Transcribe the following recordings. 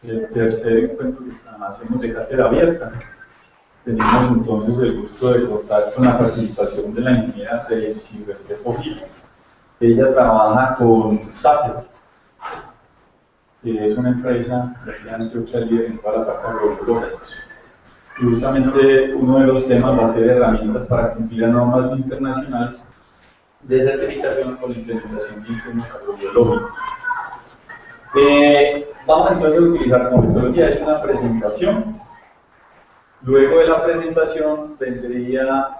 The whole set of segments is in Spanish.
El tercer encuentro que hacemos de cátedra abierta. Tenemos entonces el gusto de contar con la participación de la ingeniera de Silvestre Gil. Ella trabaja con Sapper, que es una empresa de Antioquia líder en toda la parte agroecológica. Y justamente uno de los temas va a ser herramientas para cumplir las normas internacionales de certificación con la implementación de insumos agrobiológicos. Vamos entonces a utilizar como metodología, es una presentación. Luego de la presentación vendría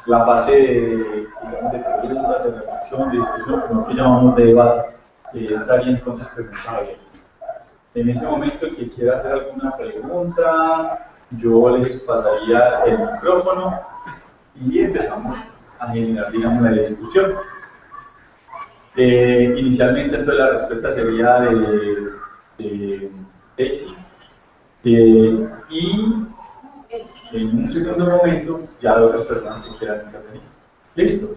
la fase de preguntas, de reflexión, de discusión, que llamamos de debate, que estaría entonces pregunta abierta. En ese momento, el que quiera hacer alguna pregunta, yo les pasaría el micrófono y empezamos a generar, digamos, la discusión. Inicialmente, entonces, la respuesta sería de Daisy, y en un segundo momento, ya de otras personas que quieran intervenir. Listo.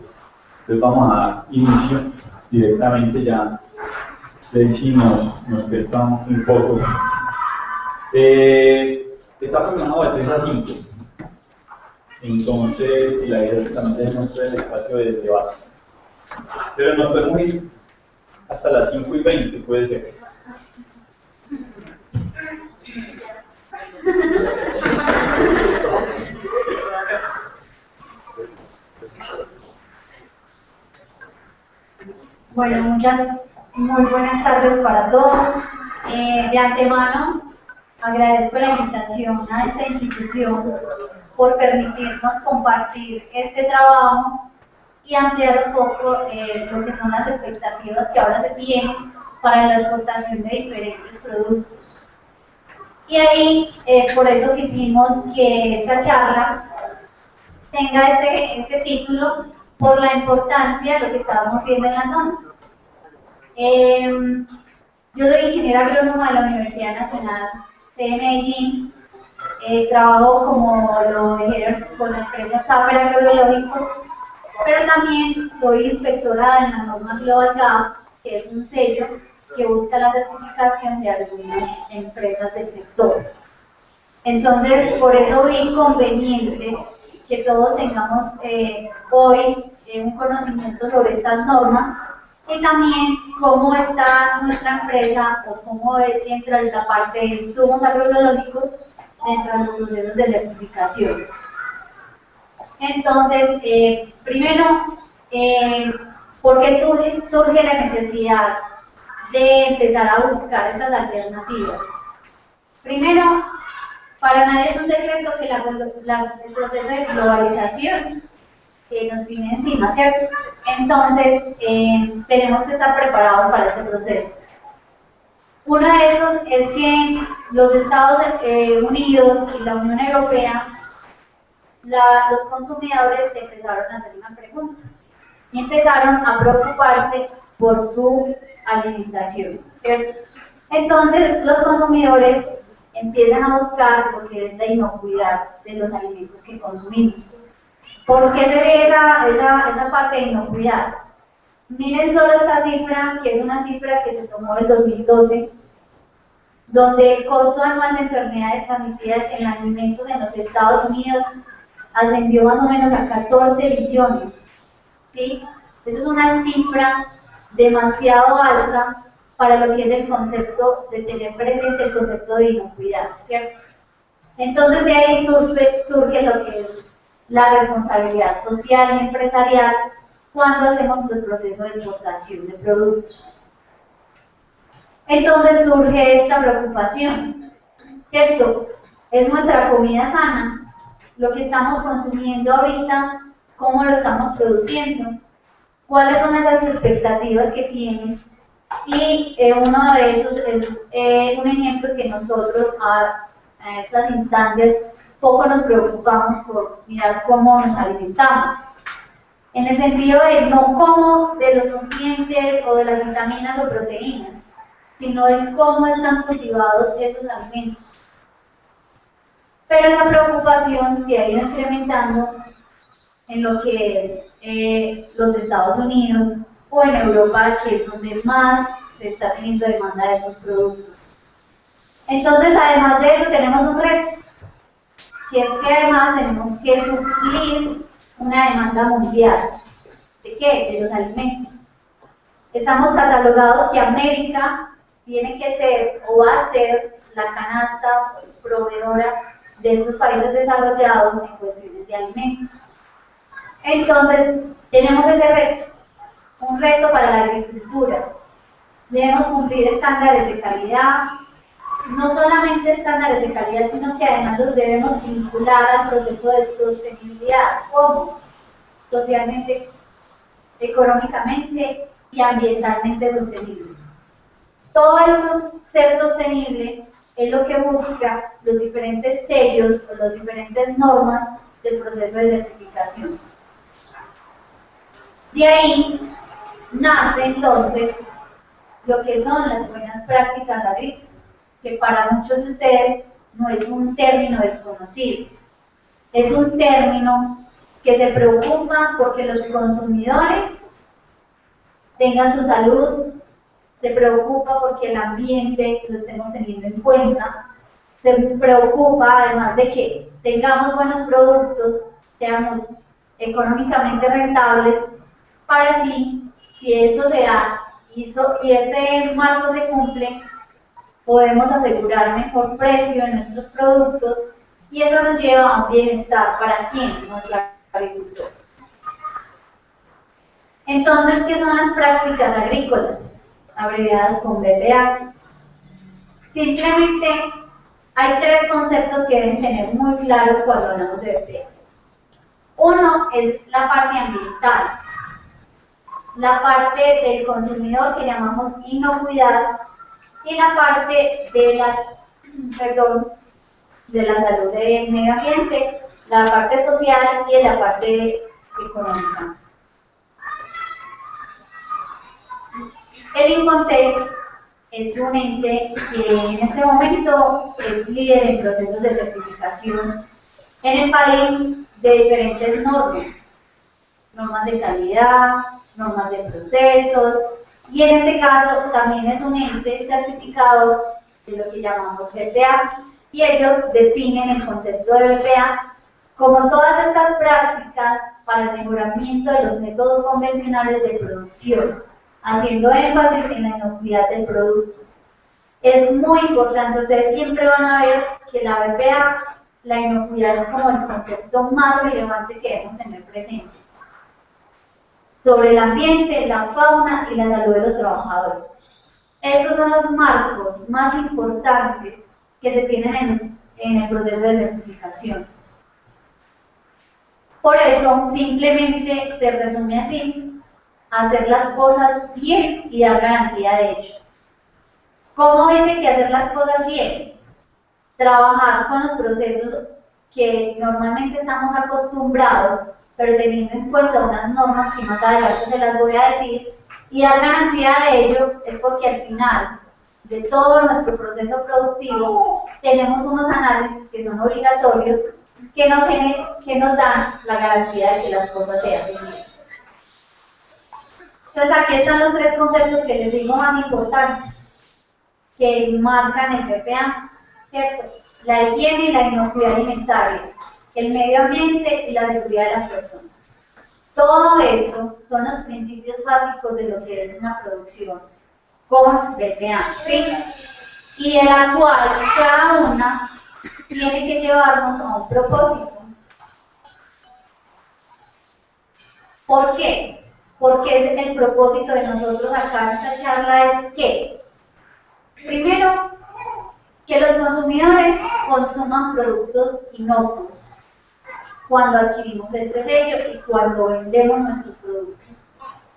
Entonces, vamos a dar inicio directamente ya. Daisy nos cuenta un poco. Está programado de 3 a 5. Entonces, la idea es que también tenemos todo el espacio de debate. Pero nos podemos ir hasta las 5:20, puede ser. Bueno, muy buenas tardes para todos. De antemano, agradezco la invitación a esta institución por permitirnos compartir este trabajo y ampliar un poco lo que son las expectativas que ahora se tienen para la exportación de diferentes productos. Y ahí, por eso quisimos que esta charla tenga este título, por la importancia de lo que estábamos viendo en la zona. Yo soy ingeniera agrónoma de la Universidad Nacional de Medellín. Trabajo, como lo dijeron, con la empresa Sapper Agrobiológicos, pero también soy inspectora en la norma Global Gap, que es un sello que busca la certificación de algunas empresas del sector. Entonces, por eso vi conveniente que todos tengamos hoy un conocimiento sobre estas normas y también cómo está nuestra empresa o cómo entra en la parte de insumos agrobiológicos dentro de los procesos de certificación. Entonces, primero, ¿por qué surge la necesidad de empezar a buscar estas alternativas? Primero, para nadie es un secreto que el proceso de globalización nos viene encima, ¿cierto? Entonces, tenemos que estar preparados para este proceso. Uno de esos es que los Estados Unidos y la Unión Europea, los consumidores se empezaron a hacer una pregunta y empezaron a preocuparse por su alimentación, ¿cierto? Entonces, los consumidores empiezan a buscar por qué es la inocuidad de los alimentos que consumimos. ¿Por qué se ve esa parte de inocuidad? Miren solo esta cifra, que es una cifra que se tomó en 2012, donde el costo anual de enfermedades transmitidas en alimentos en los Estados Unidos ascendió más o menos a 14 billones. ¿Sí? Eso es una cifra demasiado alta para lo que es el concepto de tener presente el concepto de inocuidad, ¿cierto? Entonces de ahí surge lo que es la responsabilidad social y empresarial cuando hacemos el proceso de exportación de productos. Entonces surge esta preocupación, ¿cierto? ¿Es nuestra comida sana? Lo que estamos consumiendo ahorita, ¿cómo lo estamos produciendo? ¿Cuáles son esas expectativas que tienen? Y uno de esos es un ejemplo que nosotros a estas instancias poco nos preocupamos por mirar cómo nos alimentamos. En el sentido de no cómo de los nutrientes o de las vitaminas o proteínas, sino de cómo están cultivados esos alimentos. Pero esa preocupación se ha ido incrementando en lo que es los Estados Unidos o en Europa, que es donde más se está teniendo demanda de esos productos. Entonces, además de eso, tenemos un reto, que es que además tenemos que suplir una demanda mundial. ¿De qué? De los alimentos. Estamos catalogados que América tiene que ser o va a ser la canasta proveedora de estos países desarrollados en cuestiones de alimentos. Entonces, tenemos ese reto, un reto para la agricultura. Debemos cumplir estándares de calidad, no solamente estándares de calidad, sino que además los debemos vincular al proceso de sostenibilidad, como socialmente, económicamente y ambientalmente sostenibles. Todo eso, ser sostenible, es lo que busca los diferentes sellos o las diferentes normas del proceso de certificación. De ahí nace entonces lo que son las buenas prácticas agrícolas, que para muchos de ustedes no es un término desconocido, es un término que se preocupa porque los consumidores tengan su salud, se preocupa porque el ambiente lo estemos teniendo en cuenta, se preocupa además de que tengamos buenos productos, seamos económicamente rentables, para así, si eso se da y este marco se cumple, podemos asegurar mejor precio en nuestros productos y eso nos lleva a un bienestar para quien, nuestro agricultor. Entonces, ¿qué son las prácticas agrícolas? Abreviadas con BPA. Simplemente hay tres conceptos que deben tener muy claros cuando hablamos de BPA. Uno es la parte ambiental, la parte del consumidor que llamamos inocuidad y la parte de la salud del medio ambiente, la parte social y la parte económica. El INCONTEC es un ente que en este momento es líder en procesos de certificación en el país de diferentes normas de calidad, normas de procesos, y en este caso también es un ente certificado de lo que llamamos BPA, y ellos definen el concepto de BPA como todas estas prácticas para el mejoramiento de los métodos convencionales de producción, haciendo énfasis en la inocuidad del producto. Es muy importante, ustedes siempre van a ver que la BPA, la inocuidad es como el concepto más relevante que debemos tener presente sobre el ambiente, la fauna y la salud de los trabajadores. Esos son los marcos más importantes que se tienen en el proceso de certificación. Por eso, simplemente se resume así: hacer las cosas bien y dar garantía de hecho. ¿Cómo dice que hacer las cosas bien? Trabajar con los procesos que normalmente estamos acostumbrados, pero teniendo en cuenta unas normas que más adelante se las voy a decir, y dar garantía de ello es porque al final de todo nuestro proceso productivo tenemos unos análisis que son obligatorios que nos dan la garantía de que las cosas se hacen bien. Entonces aquí están los tres conceptos que les digo más importantes que marcan el BPA, ¿cierto? La higiene y la inocuidad alimentaria, el medio ambiente y la seguridad de las personas. Todo eso son los principios básicos de lo que es una producción con BPA, ¿sí? Y de la cual cada una tiene que llevarnos a un propósito. ¿Por qué? Porque es el propósito de nosotros acá en esta charla es que, primero, que los consumidores consuman productos inocuos cuando adquirimos este sello y cuando vendemos nuestros productos.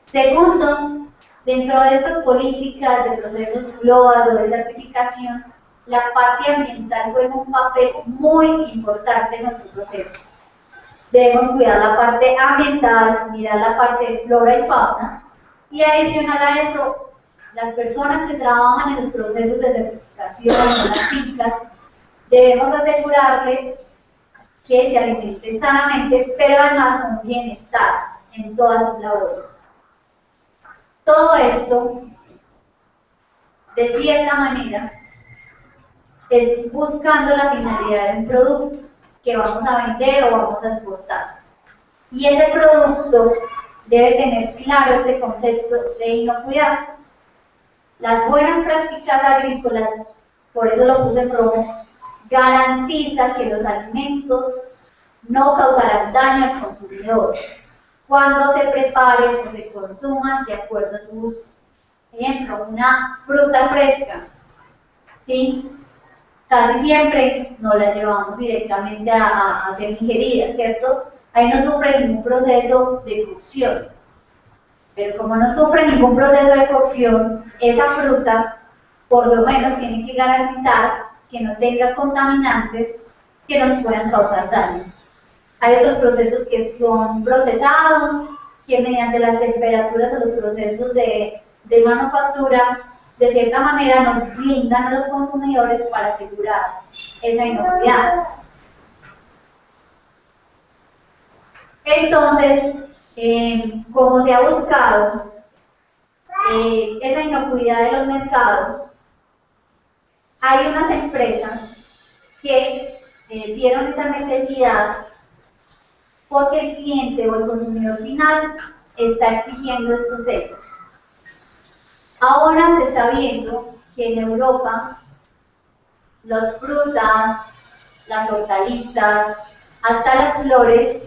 Segundo, dentro de estas políticas de procesos globales de certificación, la parte ambiental juega un papel muy importante en nuestro proceso. Debemos cuidar la parte ambiental, mirar la parte de flora y fauna, y adicional a eso, las personas que trabajan en los procesos de certificación en las fincas, debemos asegurarles que se alimenten sanamente, pero además con bienestar en todas sus labores. Todo esto de cierta manera, es buscando la finalidad de un producto que vamos a vender o vamos a exportar. Y ese producto debe tener claro este concepto de inocuidad. Las buenas prácticas agrícolas, por eso lo puse en rojo, garantiza que los alimentos no causarán daño al consumidor cuando se preparen o se consuman de acuerdo a su uso. Ejemplo, una fruta fresca, ¿sí? Casi siempre no la llevamos directamente a ser ingerida, ¿cierto? Ahí no sufre ningún proceso de cocción. Pero como no sufre ningún proceso de cocción, esa fruta por lo menos tiene que garantizar que no tenga contaminantes que nos puedan causar daño. Hay otros procesos que son procesados, que mediante las temperaturas o los procesos de manufactura, de cierta manera nos blindan a los consumidores para asegurar esa inocuidad. Entonces, como se ha buscado esa inocuidad de los mercados, hay unas empresas que vieron esa necesidad porque el cliente o el consumidor final está exigiendo estos sellos. Ahora se está viendo que en Europa las frutas, las hortalizas, hasta las flores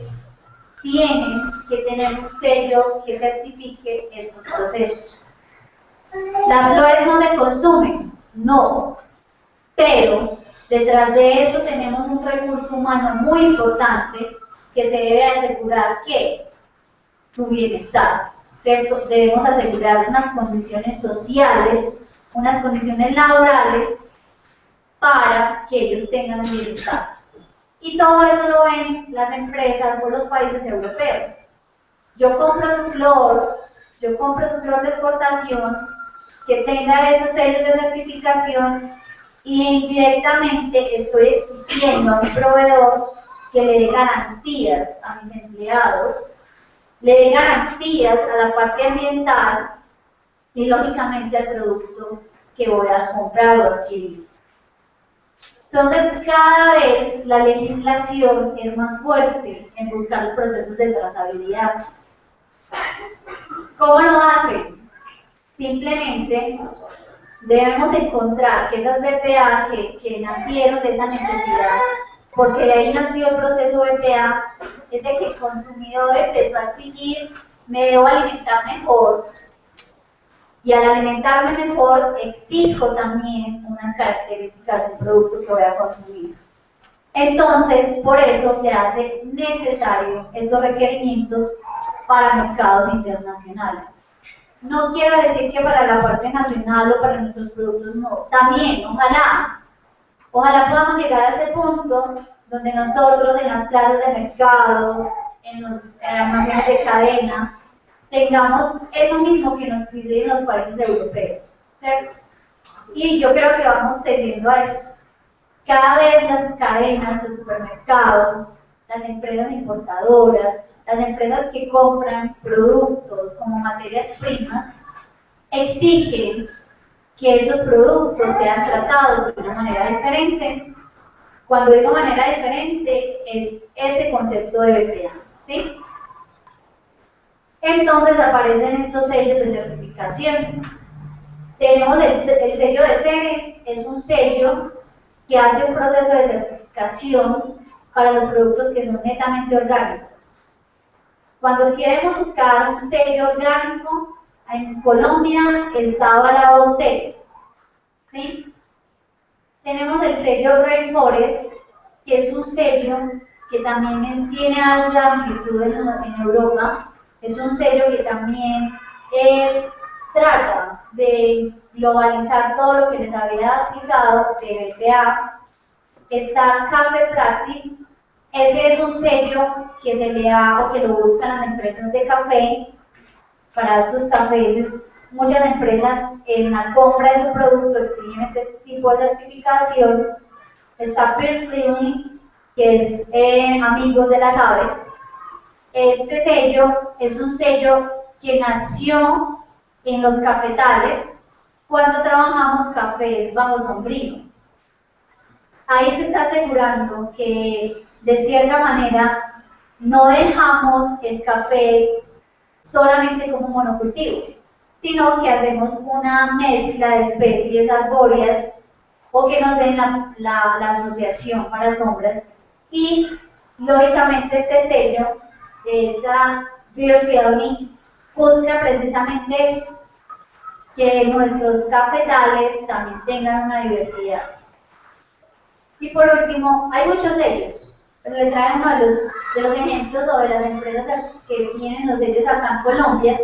tienen que tener un sello que certifique estos procesos. Las flores no se consumen, no, pero detrás de eso tenemos un recurso humano muy importante que se debe asegurar que su bienestar, ¿cierto? Debemos asegurar unas condiciones sociales, unas condiciones laborales para que ellos tengan un bienestar. Y todo eso lo ven las empresas o los países europeos. Yo compro tu flor de exportación que tenga esos sellos de certificación y indirectamente estoy exigiendo a mi proveedor que le dé garantías a mis empleados, le dé garantías a la parte ambiental y lógicamente al producto que voy a comprar o adquirir. Entonces, cada vez la legislación es más fuerte en buscar procesos de trazabilidad. ¿Cómo lo hacen? Simplemente debemos encontrar que esas BPA que nacieron de esa necesidad, porque de ahí nació el proceso BPA, es de que el consumidor empezó a exigir, me debo alimentar mejor, y al alimentarme mejor exijo también unas características del producto que voy a consumir. Entonces, por eso se hace necesario estos requerimientos para mercados internacionales. No quiero decir que para la parte nacional o para nuestros productos no, también, ojalá podamos llegar a ese punto donde nosotros en las plazas de mercado, en los almacenes de cadena, tengamos eso mismo que nos piden los países europeos, ¿cierto? Y yo creo que vamos tendiendo a eso. Cada vez las cadenas de supermercados, las empresas importadoras, las empresas que compran productos como materias primas, exigen que estos productos sean tratados de una manera diferente. Cuando digo manera diferente, es este concepto de BPA, ¿sí? Entonces aparecen estos sellos de certificación. Tenemos el sello de CENES, es un sello que hace un proceso de certificación para los productos que son netamente orgánicos. Cuando queremos buscar un sello orgánico, en Colombia está avalado CENES, ¿sí? Tenemos el sello Rainforest, que es un sello que también tiene alta amplitud en Europa. Es un sello que también trata de globalizar todo lo que les había explicado de BPA. Está Café Practice. Ese es un sello que se le da o que lo buscan las empresas de café para sus cafés. Muchas empresas en la compra de su producto exigen este tipo de certificación. Está Peer Cleaning, que es Amigos de las Aves. Este sello es un sello que nació en los cafetales cuando trabajamos cafés bajo sombrío. Ahí se está asegurando que, de cierta manera, no dejamos el café solamente como monocultivo, sino que hacemos una mezcla de especies arbóreas o que nos den la asociación para sombras. Y, lógicamente, este sello de esta Beer Friendly busca precisamente eso, que nuestros cafetales también tengan una diversidad. Y por último, hay muchos sellos, pero le traigo uno de los ejemplos sobre las empresas que tienen los sellos acá en Colombia.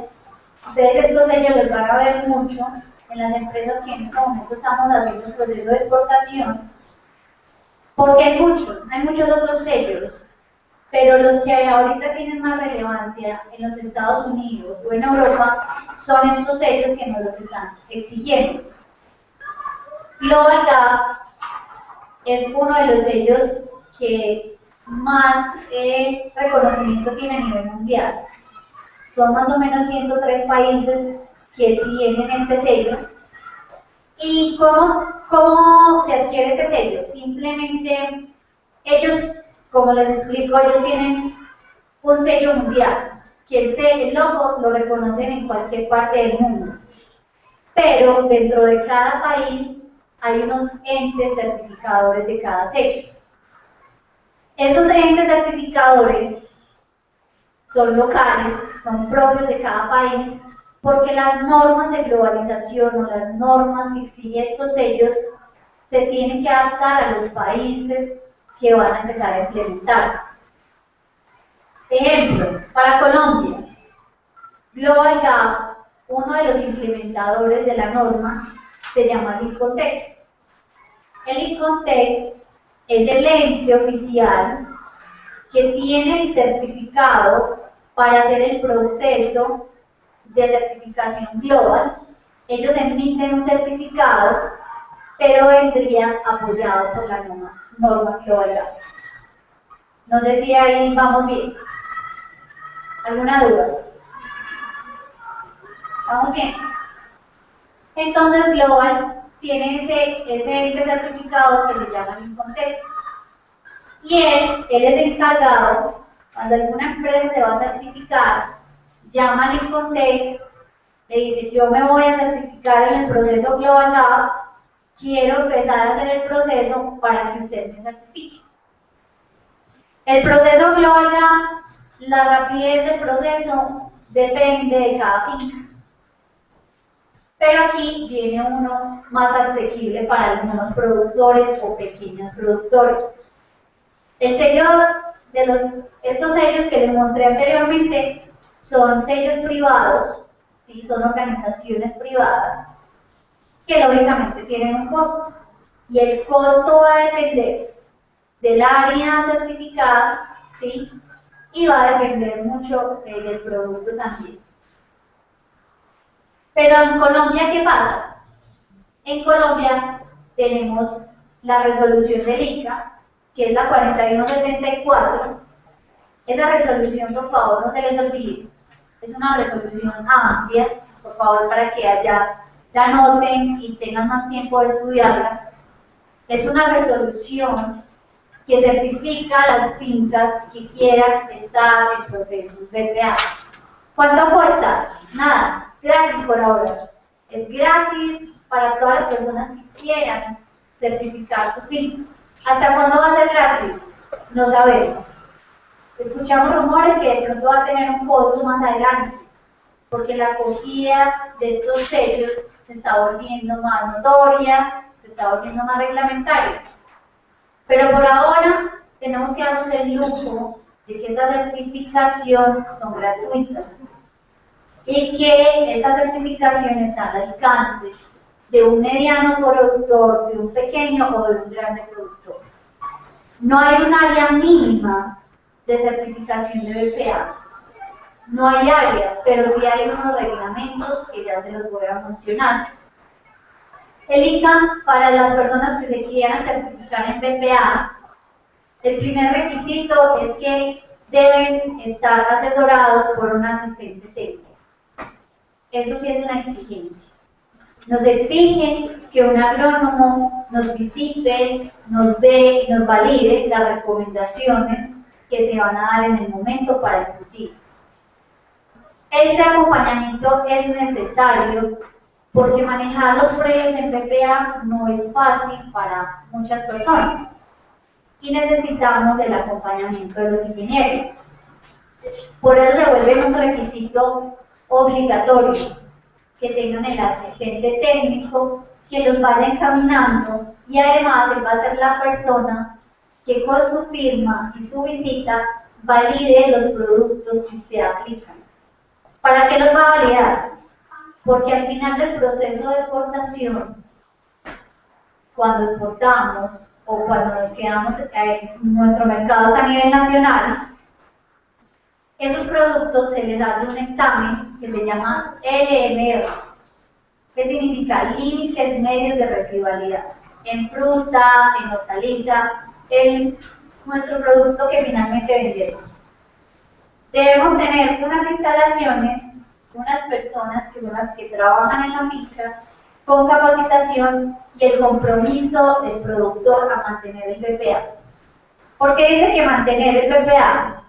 Ustedes estos sellos los van a ver mucho en las empresas que en este momento estamos haciendo el proceso de exportación, porque hay muchos otros sellos, pero los que ahorita tienen más relevancia en los Estados Unidos o en Europa son estos sellos que nos los están exigiendo. Global Gap es uno de los sellos que más reconocimiento tiene a nivel mundial. Son más o menos 103 países que tienen este sello. ¿Y cómo se adquiere este sello? Simplemente ellos, como les explico, ellos tienen un sello mundial, que el logo lo reconocen en cualquier parte del mundo. Pero dentro de cada país hay unos entes certificadores de cada sello. Esos entes certificadores son locales, son propios de cada país, porque las normas de globalización o las normas que exigen estos sellos se tienen que adaptar a los países que van a empezar a implementarse. Ejemplo, para Colombia, Global Gap, uno de los implementadores de la norma, se llama INCONTEC. El INCONTEC es el ente oficial que tiene el certificado para hacer el proceso de certificación global. Ellos emiten un certificado, pero vendría apoyado por la norma Global Gap. No sé si ahí vamos bien. ¿Alguna duda? ¿Vamos bien? Entonces Global tiene ese ente certificado que se llama INCONTEC. Y él es encargado, cuando alguna empresa se va a certificar, llama al INCONTEC, le dice: yo me voy a certificar en el proceso Global Gap, quiero empezar a hacer el proceso para que usted me certifique. El proceso Global Gap, la rapidez del proceso depende de cada finca. Pero aquí viene uno más asequible para algunos productores o pequeños productores. El sello estos sellos que les mostré anteriormente son sellos privados, ¿sí? Son organizaciones privadas que lógicamente tienen un costo. Y el costo va a depender del área certificada, ¿sí? Y va a depender mucho del producto también. Pero en Colombia, ¿qué pasa? En Colombia tenemos la resolución del ICA, que es la 4174. Esa resolución, por favor, no se les olvide. Es una resolución amplia, por favor, para que allá la anoten y tengan más tiempo de estudiarla. Es una resolución que certifica a las fincas que quieran estar en procesos BPA. ¿Cuánto cuesta? Nada, gratis por ahora. Es gratis para todas las personas que quieran certificar su finca. ¿Hasta cuándo va a ser gratis? No sabemos. Escuchamos rumores que de pronto va a tener un costo más adelante, porque la acogida de estos sellos se está volviendo más notoria, se está volviendo más reglamentaria. Pero por ahora tenemos que darnos el lujo de que estas certificaciones son gratuitas y que esta certificación está al alcance de un mediano productor, de un pequeño o de un grande productor. No hay un área mínima de certificación de BPA. No hay área, pero sí hay unos reglamentos que ya se los voy a mencionar. El ICA, para las personas que se quieran certificar en BPA, el primer requisito es que deben estar asesorados por un asistente técnico. Eso sí es una exigencia. Nos exigen que un agrónomo nos visite, nos dé y nos valide las recomendaciones que se van a dar en el momento para el cultivo. Este acompañamiento es necesario porque manejar los predios en PPA no es fácil para muchas personas y necesitamos el acompañamiento de los ingenieros. Por eso se vuelve un requisito obligatorio que tengan el asistente técnico que los vaya encaminando y además él va a ser la persona que con su firma y su visita valide los productos que usted aplica. ¿Para qué los va a validar? Porque al final del proceso de exportación, cuando exportamos o cuando nos quedamos en nuestro mercado a nivel nacional, esos productos se les hace un examen que se llama LMRs, que significa límites medios de residualidad, en fruta, en hortaliza, en nuestro producto que finalmente vendemos. Debemos tener unas instalaciones, unas personas que son las que trabajan en la finca, con capacitación y el compromiso del productor a mantener el PPA. ¿Por qué dice que mantener el PPA?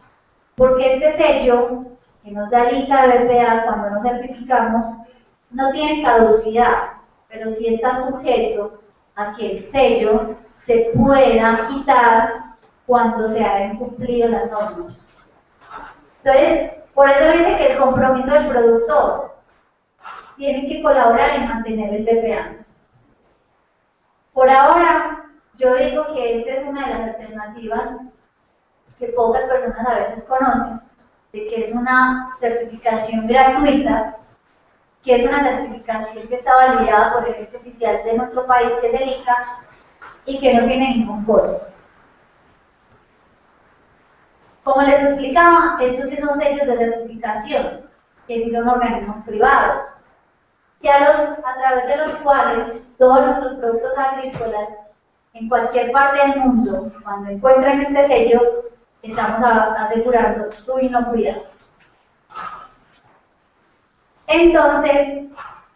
Porque este sello que nos da el ICA de PPA cuando nos certificamos no tiene caducidad, pero sí está sujeto a que el sello se pueda quitar cuando se hayan cumplido las normas. Entonces, por eso dice que el compromiso del productor tiene que colaborar en mantener el PPA. Por ahora, yo digo que esta es una de las alternativas que pocas personas a veces conocen, de que es una certificación gratuita, que es una certificación que está validada por el ente oficial de nuestro país, que es el ICA, y que no tiene ningún costo. Como les explicaba, estos sí son sellos de certificación, que sí son organismos privados, a través de los cuales todos nuestros productos agrícolas, en cualquier parte del mundo, cuando encuentren este sello, estamos asegurando su inocuidad. Entonces,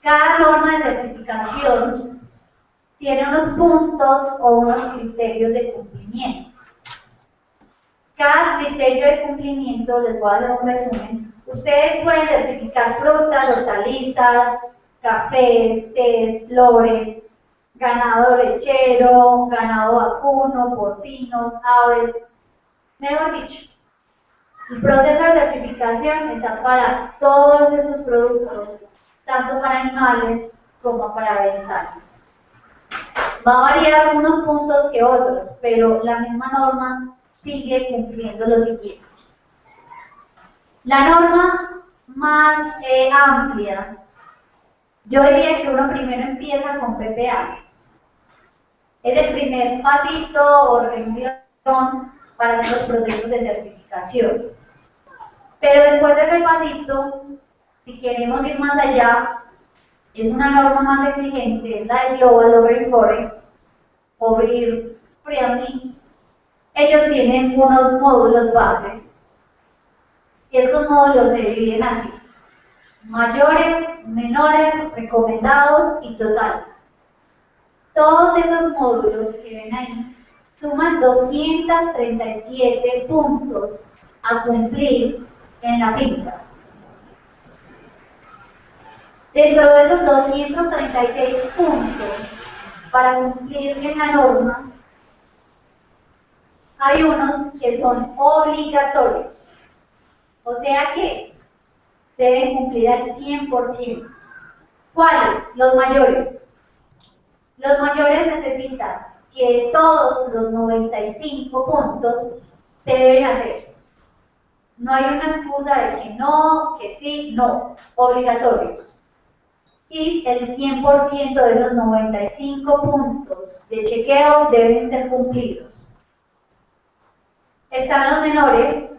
cada norma de certificación tiene unos puntos o unos criterios de cumplimiento. Cada criterio de cumplimiento, les voy a hacer un resumen. Ustedes pueden certificar frutas, hortalizas, cafés, tés, flores, ganado lechero, ganado vacuno, porcinos, aves, mejor dicho. El proceso de certificación está para todos esos productos, tanto para animales como para vegetales. Va a variar unos puntos que otros, pero la misma norma sigue cumpliendo lo siguiente. La norma más amplia, yo diría que uno primero empieza con PPA. Es el primer pasito o renglón para hacer los procesos de certificación. Pero después de ese pasito, si queremos ir más allá, es una norma más exigente, es la de Global Rainforest o Bird Friendly. Ellos tienen unos módulos bases. Estos módulos se dividen así: mayores, menores, recomendados y totales. Todos esos módulos que ven ahí suman 237 puntos a cumplir en la finca. Dentro de esos 236 puntos para cumplir en la norma, hay unos que son obligatorios, o sea que deben cumplir al 100%. ¿Cuáles? Los mayores. Los mayores necesitan que todos los 95 puntos se deben hacer. No hay una excusa de que no, que sí, no, obligatorios. Y el 100% de esos 95 puntos de chequeo deben ser cumplidos. Están los menores,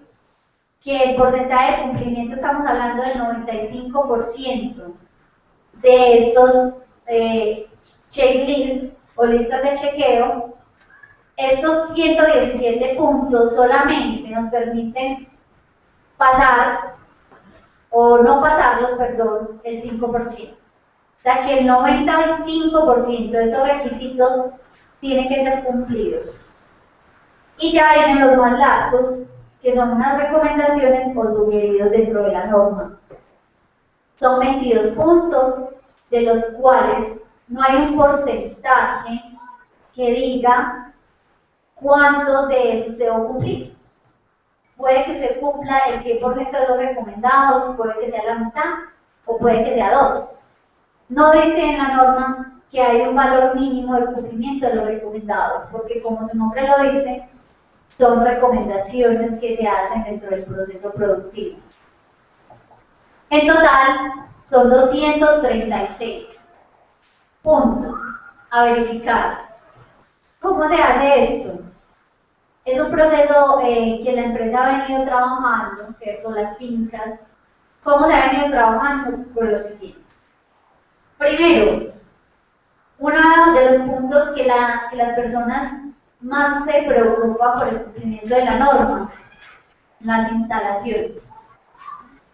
que el porcentaje de cumplimiento estamos hablando del 95% de esos checklists o listas de chequeo. Estos 117 puntos solamente nos permiten pasar, o no pasarlos, perdón, el 5%. sea que el 95% de esos requisitos tienen que ser cumplidos. Y ya vienen los mandatos, que son unas recomendaciones o sugeridos dentro de la norma. Son 22 puntos, de los cuales no hay un porcentaje que diga cuántos de esos debo cumplir. Puede que se cumpla el 100% de los recomendados, puede que sea la mitad, o puede que sea 2. No dice en la norma que hay un valor mínimo de cumplimiento de los recomendados, porque como su nombre lo dice, son recomendaciones que se hacen dentro del proceso productivo. En total, son 236 puntos a verificar. ¿Cómo se hace esto? Es un proceso que la empresa ha venido trabajando, ¿cierto? Las fincas. ¿Cómo se ha venido trabajando? Por lo siguiente. Primero, uno de los puntos que las personas más se preocupan por el cumplimiento de la norma, las instalaciones.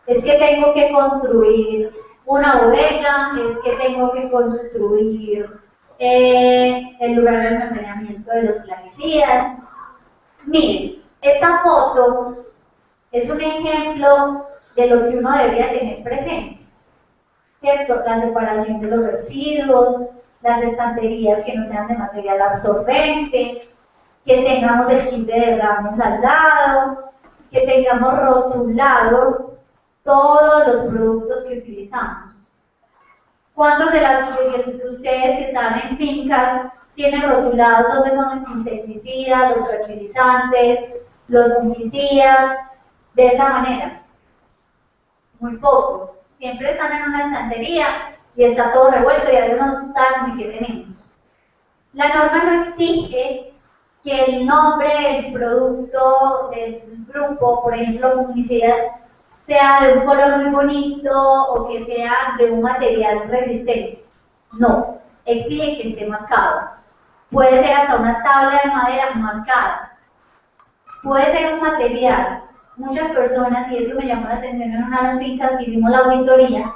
Es que tengo que construir una bodega, es que tengo que construir el lugar de almacenamiento de los plaguicidas. Miren, esta foto es un ejemplo de lo que uno debería tener presente, ¿cierto? La separación de los residuos, las estanterías que no sean de material absorbente, que tengamos el kit de derrames al lado, que tengamos rotulado todos los productos que utilizamos. ¿Cuántos de ustedes que están en fincas tienen rotulados dónde son los insecticidas, los fertilizantes, los fungicidas, de esa manera? Muy pocos. Siempre están en una estantería y está todo revuelto y a veces no sabemos ni qué tenemos. La norma no exige que el nombre del producto del grupo, por ejemplo fungicidas, sea de un color muy bonito o que sea de un material resistente. No, exige que esté marcado. Puede ser hasta una tabla de madera marcada. Puede ser un material. Muchas personas, y eso me llamó la atención en una de las fincas que hicimos la auditoría,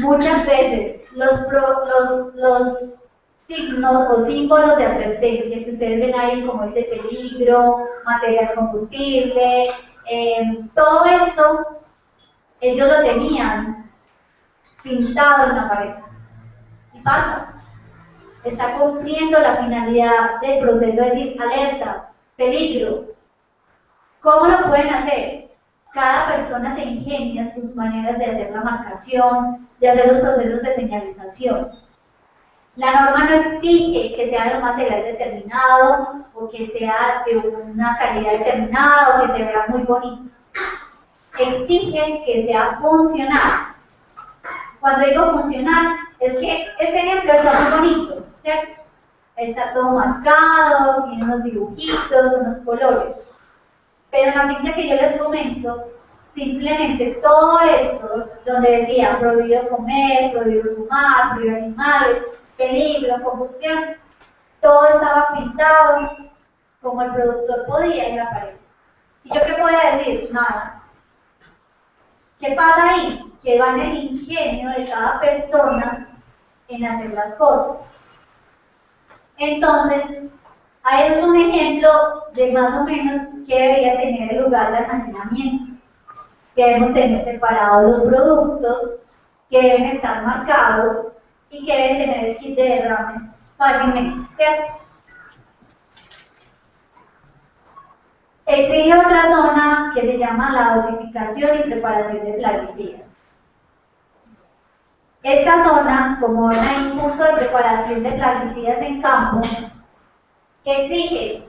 muchas veces los signos o símbolos de advertencia que ustedes ven ahí, como dice peligro, material combustible, todo esto, ellos lo tenían pintado en la pared. Y pasa, está cumpliendo la finalidad del proceso, es decir, alerta, peligro. ¿Cómo lo pueden hacer? Cada persona se ingenia sus maneras de hacer la marcación, de hacer los procesos de señalización. La norma no exige que sea de un material determinado o que sea de una calidad determinada o que se vea muy bonito. Exige que sea funcional. Cuando digo funcional, es que este ejemplo está muy bonito, ¿cierto? Está todo marcado, tiene unos dibujitos, unos colores. Pero en la finca que yo les comento, simplemente todo esto, donde decía prohibido comer, prohibido fumar, prohibido animales, peligro, combustión, todo estaba pintado como el productor podía en la pared. ¿Y yo qué podía decir? Nada. ¿Qué pasa ahí? Que va en el ingenio de cada persona en hacer las cosas. Entonces, ahí es un ejemplo de más o menos que debería tener el lugar de almacenamiento. Que debemos tener separados los productos, que deben estar marcados y que deben tener el kit de derrames fácilmente, ¿cierto? Existe otra zona que se llama la dosificación y preparación de plaguicidas. Esta zona, como ven ahí, punto de preparación de plaguicidas en campo, ¿qué exige?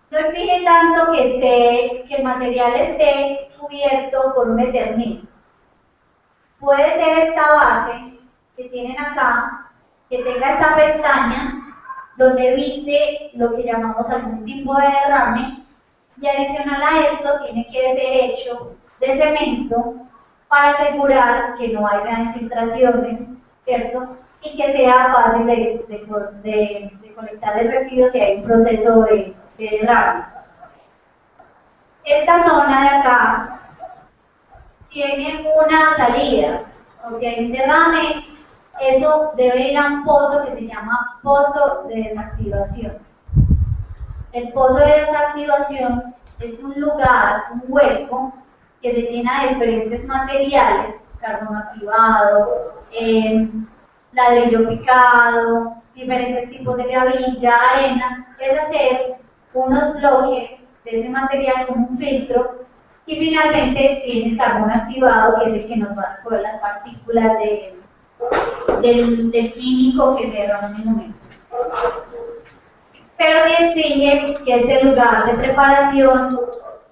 No exige tanto que el material esté cubierto por un eternit. Puede ser esta base que tienen acá, que tenga esta pestaña, donde evite lo que llamamos algún tipo de derrame, y adicional a esto tiene que ser hecho de cemento para asegurar que no haya infiltraciones, ¿cierto? Y que sea fácil de colectar el residuo si hay un proceso de derrame. Esta zona de acá tiene una salida o si hay un derrame, eso debe ir a un pozo que se llama pozo de desactivación. El pozo de desactivación es un lugar, un hueco, que se llena de diferentes materiales, carbono activado, ladrillo picado, diferentes tipos de gravilla, arena, es hacer unos bloques de ese material con un filtro y finalmente tiene el carbono activado, que es el que nos va a recoger las partículas del químico que se derrama en el momento. Pero sí exige que este lugar de preparación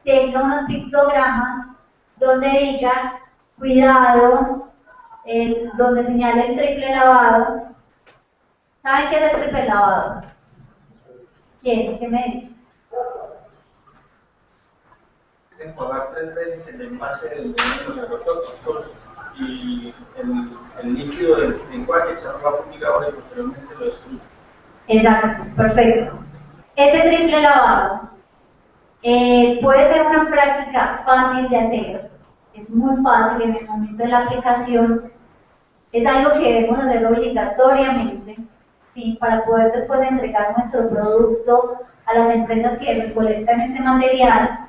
tenga unos pictogramas donde diga cuidado, donde señala el triple lavado. ¿Saben qué es el triple lavado? ¿Quién? ¿Qué me dice? Es enjuagar 3 veces el envase de los agrotóxicos y el líquido del enjuague, echarlo a fumigador y posteriormente lo destruye. Exacto, perfecto. Ese triple lavado puede ser una práctica fácil de hacer, es muy fácil en el momento de la aplicación, es algo que debemos hacer obligatoriamente, ¿sí? Para poder después entregar nuestro producto a las empresas que recolectan este material.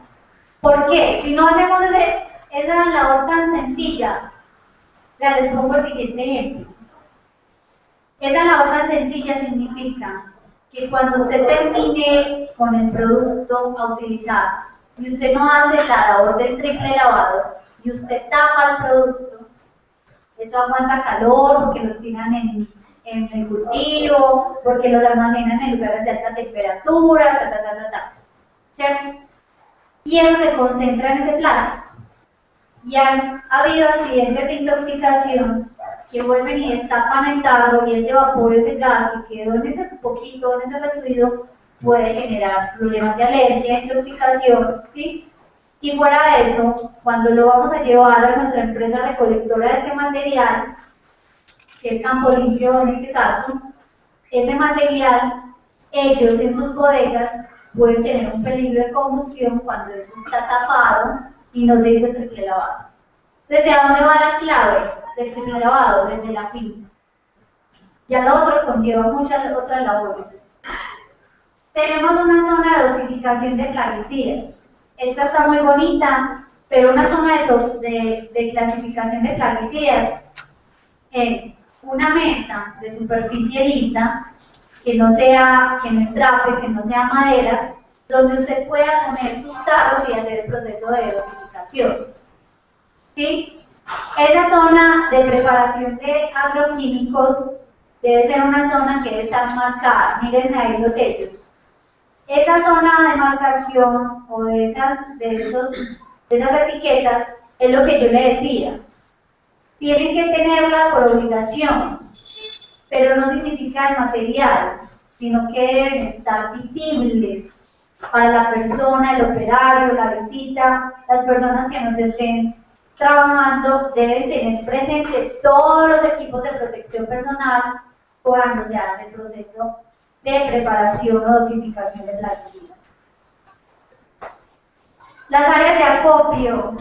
¿Por qué? Si no hacemos esa labor tan sencilla, ya les pongo el siguiente ejemplo. Esa labor tan sencilla significa que cuando usted termine con el producto a utilizar y usted no hace la labor del triple lavado y usted tapa el producto, eso aguanta calor porque los tiran en el cultivo, porque los almacenan en lugares de alta temperatura, ¿cierto? Y eso se concentra en ese plástico. Y han habido accidentes de intoxicación que vuelven y destapan el tarro y ese vapor, ese gas que quedó en ese poquito, en ese residuo, puede generar problemas de alergia, intoxicación, ¿sí? Y fuera de eso, cuando lo vamos a llevar a nuestra empresa recolectora de este material, que es Campo Limpio en este caso, ese material, ellos en sus bodegas pueden tener un peligro de combustión cuando eso está tapado y no se hizo el triple lavado. ¿Desde dónde va la clave del triple lavado? Desde la finca. Ya lo otro conlleva muchas otras labores. Tenemos una zona de dosificación de plaguicidas. Esta está muy bonita, pero una zona de clasificación de plaguicidas es una mesa de superficie lisa, que no entrafe, que no sea madera, donde usted pueda poner sus tarros y hacer el proceso de dosificación. ¿Sí? Esa zona de preparación de agroquímicos debe ser una zona que debe estar marcada. Miren ahí los sellos. Esa zona de marcación o de esas etiquetas es lo que yo le decía. Tienen que tenerla por obligación, pero no significa el material, sino que deben estar visibles para la persona, el operario, la visita, las personas que nos estén trabajando deben tener presente todos los equipos de protección personal cuando se hace el proceso de preparación o dosificación de plaguicidas. Las áreas de acopio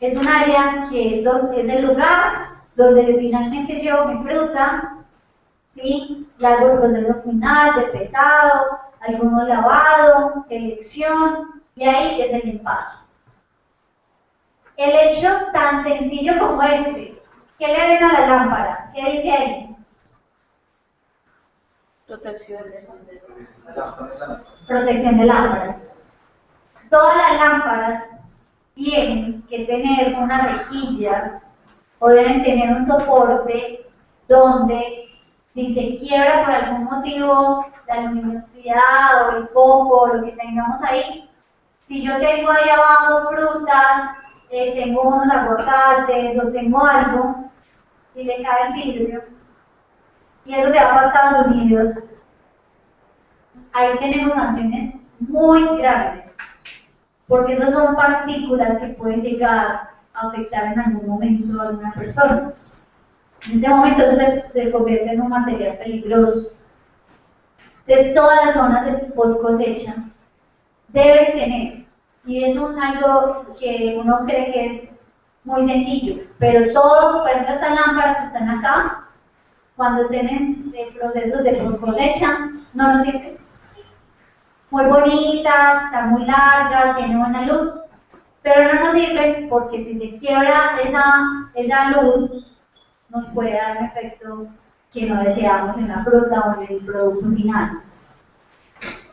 es un área que es el lugar donde finalmente llevo mi fruta, ¿sí? Le hago el proceso final de pesado, algunos lavado, selección y ahí es el empaque. El hecho tan sencillo como este, ¿qué le ven a la lámpara? ¿Qué dice ahí? Protección de lámparas. Todas las lámparas tienen que tener una rejilla o deben tener un soporte donde si se quiebra por algún motivo la luminosidad o el foco o lo que tengamos ahí, si yo tengo ahí abajo frutas, tengo unos aguacates o tengo algo y le cae el vidrio y eso se va para Estados Unidos, ahí tenemos sanciones muy grandes, porque esos son partículas que pueden llegar a afectar en algún momento a alguna persona. En ese momento eso se convierte en un material peligroso. Entonces todas las zonas de post cosecha deben tener, y es algo que uno cree que es Muy sencillo, pero todos, por ejemplo, estas lámparas que están acá, cuando estén en procesos de post cosecha, no nos sirven. Muy bonitas, están muy largas, tienen buena luz, pero no nos sirven porque si se quiebra esa luz, nos puede dar un efecto que no deseamos en la fruta o en el producto final.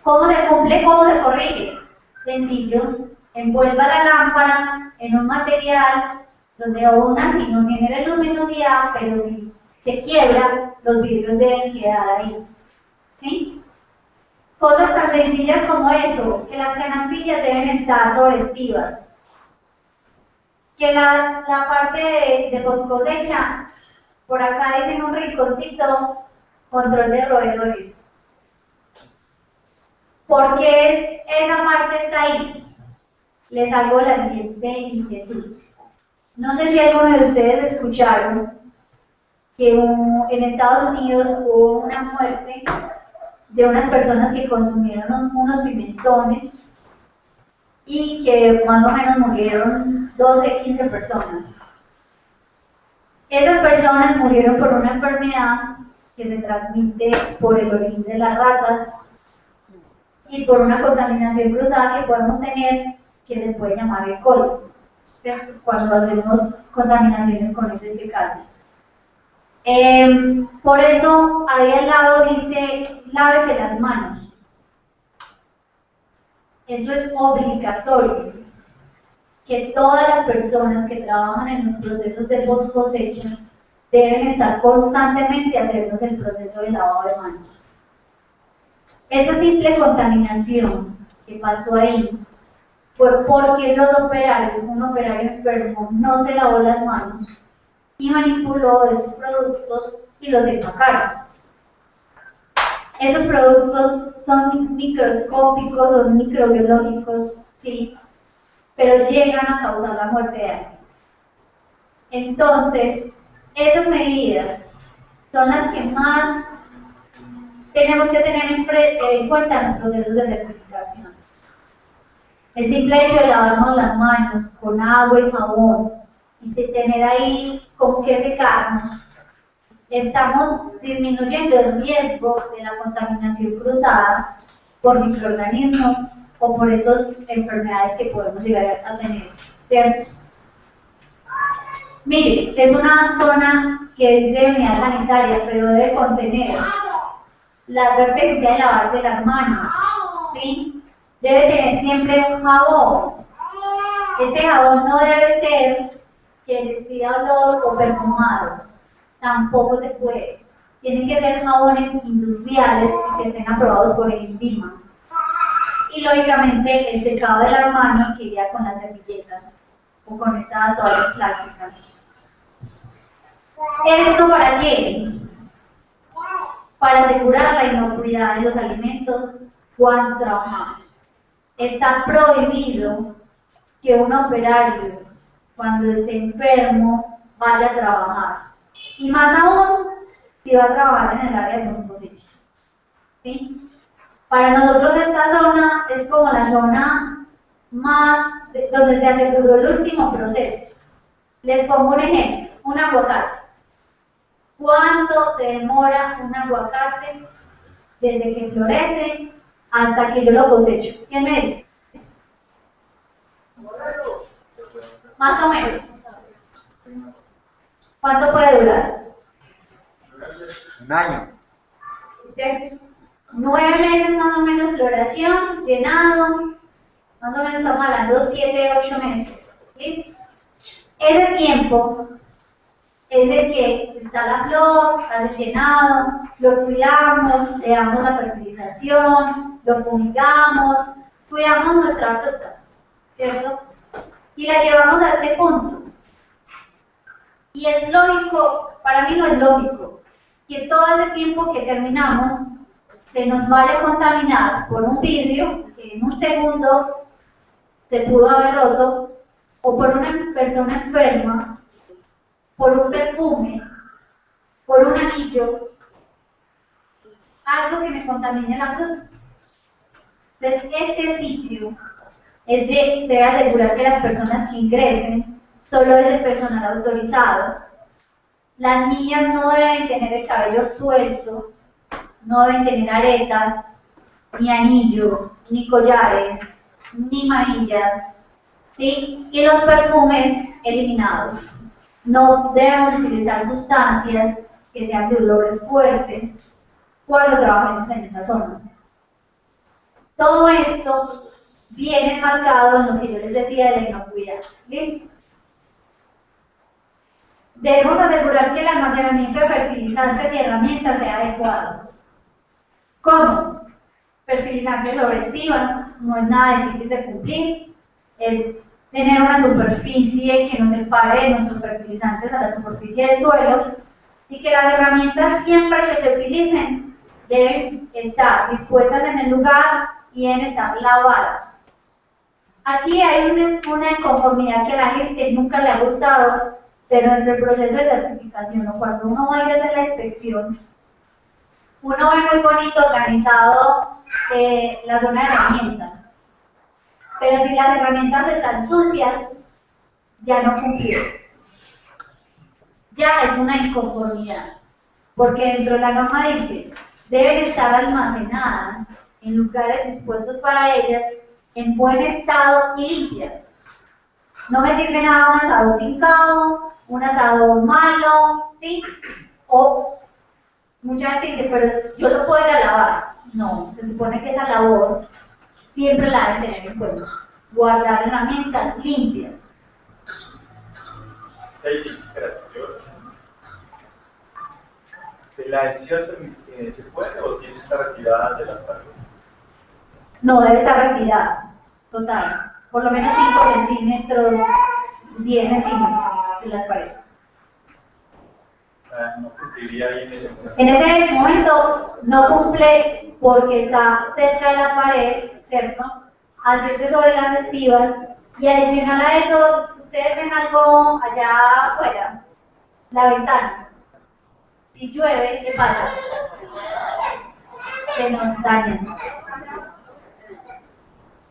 ¿Cómo se cumple? ¿Cómo se corrige? Sencillo, envuelva la lámpara en un material donde aún así no genere luminosidad, pero si se quiebra, los vidrios deben quedar ahí. ¿Sí? Cosas tan sencillas como eso, que las canastillas deben estar sobrestivas, que la parte de post cosecha, por acá dicen un rinconcito, control de roedores. ¿Por qué esa parte está ahí? Les hago la siguiente inquietud. No sé si alguno de ustedes escucharon que en Estados Unidos hubo una muerte de unas personas que consumieron unos pimentones y que más o menos murieron 12, 15 personas. Esas personas murieron por una enfermedad que se transmite por el orín de las ratas y por una contaminación cruzada que podemos tener que se puede llamar E. coli, cuando hacemos contaminaciones con heces fecales. Por eso ahí al lado dice lávese las manos. Eso es obligatorio, que todas las personas que trabajan en los procesos de post cosecha deben estar constantemente haciéndose el proceso de lavado de manos. Esa simple contaminación que pasó ahí fue porque un operario enfermo, no se lavó las manos y manipuló esos productos y los empacaron. Esos productos son microscópicos, son microbiológicos, ¿sí? Pero llegan a causar la muerte de alguien. Entonces, esas medidas son las que más tenemos que tener en cuenta en los procesos de certificación. El simple hecho de lavarnos las manos con agua y jabón y de tener ahí con qué secarnos, estamos disminuyendo el riesgo de la contaminación cruzada por microorganismos o por estas enfermedades que podemos llegar a tener, ¿cierto? Mire, es una zona que dice unidad sanitaria, pero debe contener la advertencia de lavarse las manos, ¿sí? Debe tener siempre un jabón. Este jabón no debe ser que despida olor o perfumados, tampoco se puede. Tienen que ser jabones industriales y que estén aprobados por el INVIMA. Y lógicamente el secado de las manos que iría con las servilletas o con estas toallas plásticas. ¿Esto para qué? Para asegurar la inocuidad de los alimentos cuando trabajamos. Está prohibido que un operario, cuando esté enfermo, vaya a trabajar. Y más aún, si va a trabajar en el área de post-cosecha. ¿Sí? Para nosotros esta zona es como la zona más donde se aseguró el último proceso. Les pongo un ejemplo, un aguacate. ¿Cuánto se demora un aguacate desde que florece hasta que yo lo cosecho? ¿Quién me dice? Más o menos. ¿Cuánto puede durar? Un año. ¿Cierto? 9 meses más o menos floración, llenado, más o menos estamos hablando 7, 8 meses. ¿Listo? Ese tiempo es el que está la flor, hace llenado, lo cuidamos, le damos la fertilización, lo fumigamos, cuidamos nuestra fruta, ¿cierto? Y la llevamos a este punto. Y es lógico, para mí no es lógico, que todo ese tiempo que terminamos se nos vaya a contaminar por un vidrio que en un segundo se pudo haber roto, o por una persona enferma, por un perfume, por un anillo, algo que me contamine la fruta. Entonces, este sitio debe asegurar que las personas que ingresen solo es el personal autorizado. Las niñas no deben tener el cabello suelto, no deben tener aretas, ni anillos, ni collares, ni manillas, ¿sí? Y los perfumes eliminados. No debemos utilizar sustancias que sean de olores fuertes cuando trabajemos en esas zonas. Todo esto viene marcado en lo que yo les decía de la inocuidad. ¿Listo? Debemos asegurar que el almacenamiento de fertilizantes y herramientas sea adecuado. ¿Cómo? Fertilizantes sobre estivas, no es nada difícil de cumplir, es tener una superficie que nos separe de nuestros fertilizantes a la superficie del suelo y que las herramientas siempre que se utilicen deben estar dispuestas en el lugar y deben estar lavadas. Aquí hay una inconformidad que a la gente nunca le ha gustado, pero entre el proceso de certificación o cuando uno va a ir a hacer la inspección, uno ve muy bonito organizado la zona de herramientas, pero si las herramientas están sucias, ya no cumplió. Ya es una inconformidad, porque dentro de la norma dice, deben estar almacenadas en lugares dispuestos para ellas, en buen estado y limpias. No me sirve nada un asado sin cabo, un asado malo, ¿sí? O mucha gente dice, pero yo lo puedo ir a lavar. No, se supone que esa labor siempre la deben tener en cuenta. Guardar herramientas limpias. Sí, espérate, ¿la estiva se puede o tiene que estar retirada de las paredes? No, debe estar retirada, total. Por lo menos 5 centímetros, 10 centímetros de las paredes. No cumpliría ahí en ese momento. En ese momento no cumple porque está cerca de la pared, ¿cierto? Al hacerse sobre las estivas y adicional a eso, ustedes ven algo allá afuera, la ventana. Si llueve, ¿qué pasa? Se nos dañan.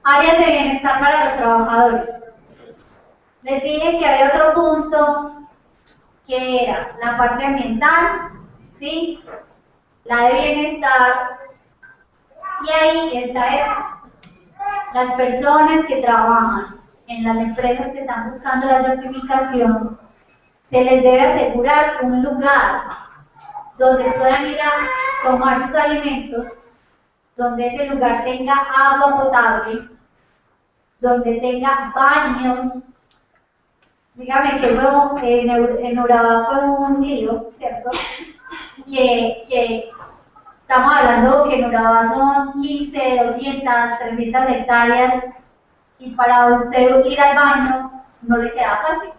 Áreas de bienestar para los trabajadores. Les dije que había otro punto que era la parte ambiental, ¿sí? La de bienestar, y ahí está eso. Las personas que trabajan en las empresas que están buscando la certificación, se les debe asegurar un lugar donde puedan ir a tomar sus alimentos, donde ese lugar tenga agua potable, donde tenga baños. Dígame que eso en Urabá fue un lío, ¿cierto? Que estamos hablando que en Urabá son 15, 200, 300 hectáreas y para usted ir al baño no le queda fácil.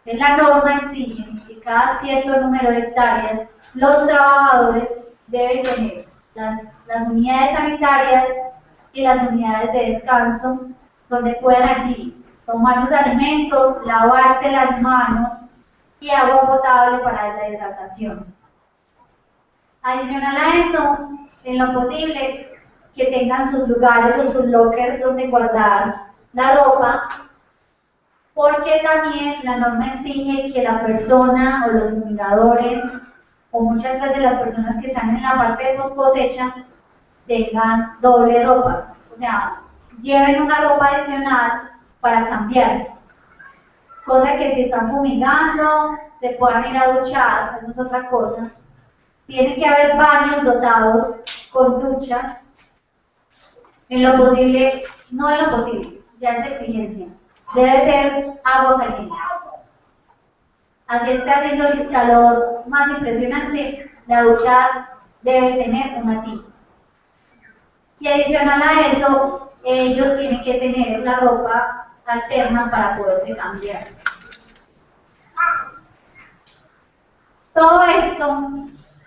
En la norma exige que cada cierto número de hectáreas los trabajadores deben tener las unidades sanitarias y las unidades de descanso donde puedan allí tomar sus alimentos, lavarse las manos y agua potable para la hidratación. Adicional a eso, en lo posible, que tengan sus lugares o sus lockers donde guardar la ropa, porque también la norma exige que la persona o los fumigadores o muchas veces las personas que están en la parte de post cosecha tengan doble ropa, o sea, lleven una ropa adicional para cambiarse, cosa que si están fumigando se puedan ir a duchar, eso es otra cosa. Tiene que haber baños dotados con duchas, en lo posible, no en lo posible, ya es exigencia, debe ser agua caliente. Así está haciendo el calor más impresionante, la ducha debe tener una tina. Y adicional a eso, ellos tienen que tener la ropa alterna para poderse cambiar. Todo esto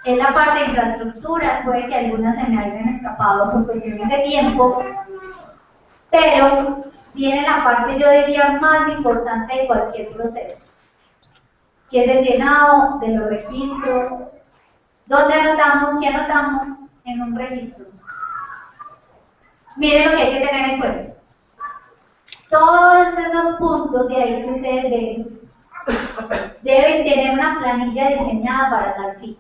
es la parte de infraestructuras, puede que algunas se me hayan escapado por cuestiones de tiempo, pero viene la parte, yo diría, más importante de cualquier proceso, que es el llenado de los registros, donde anotamos, ¿qué anotamos en un registro? Miren lo que hay que tener en cuenta. Todos esos puntos de ahí que ustedes ven deben tener una planilla diseñada para tal fin.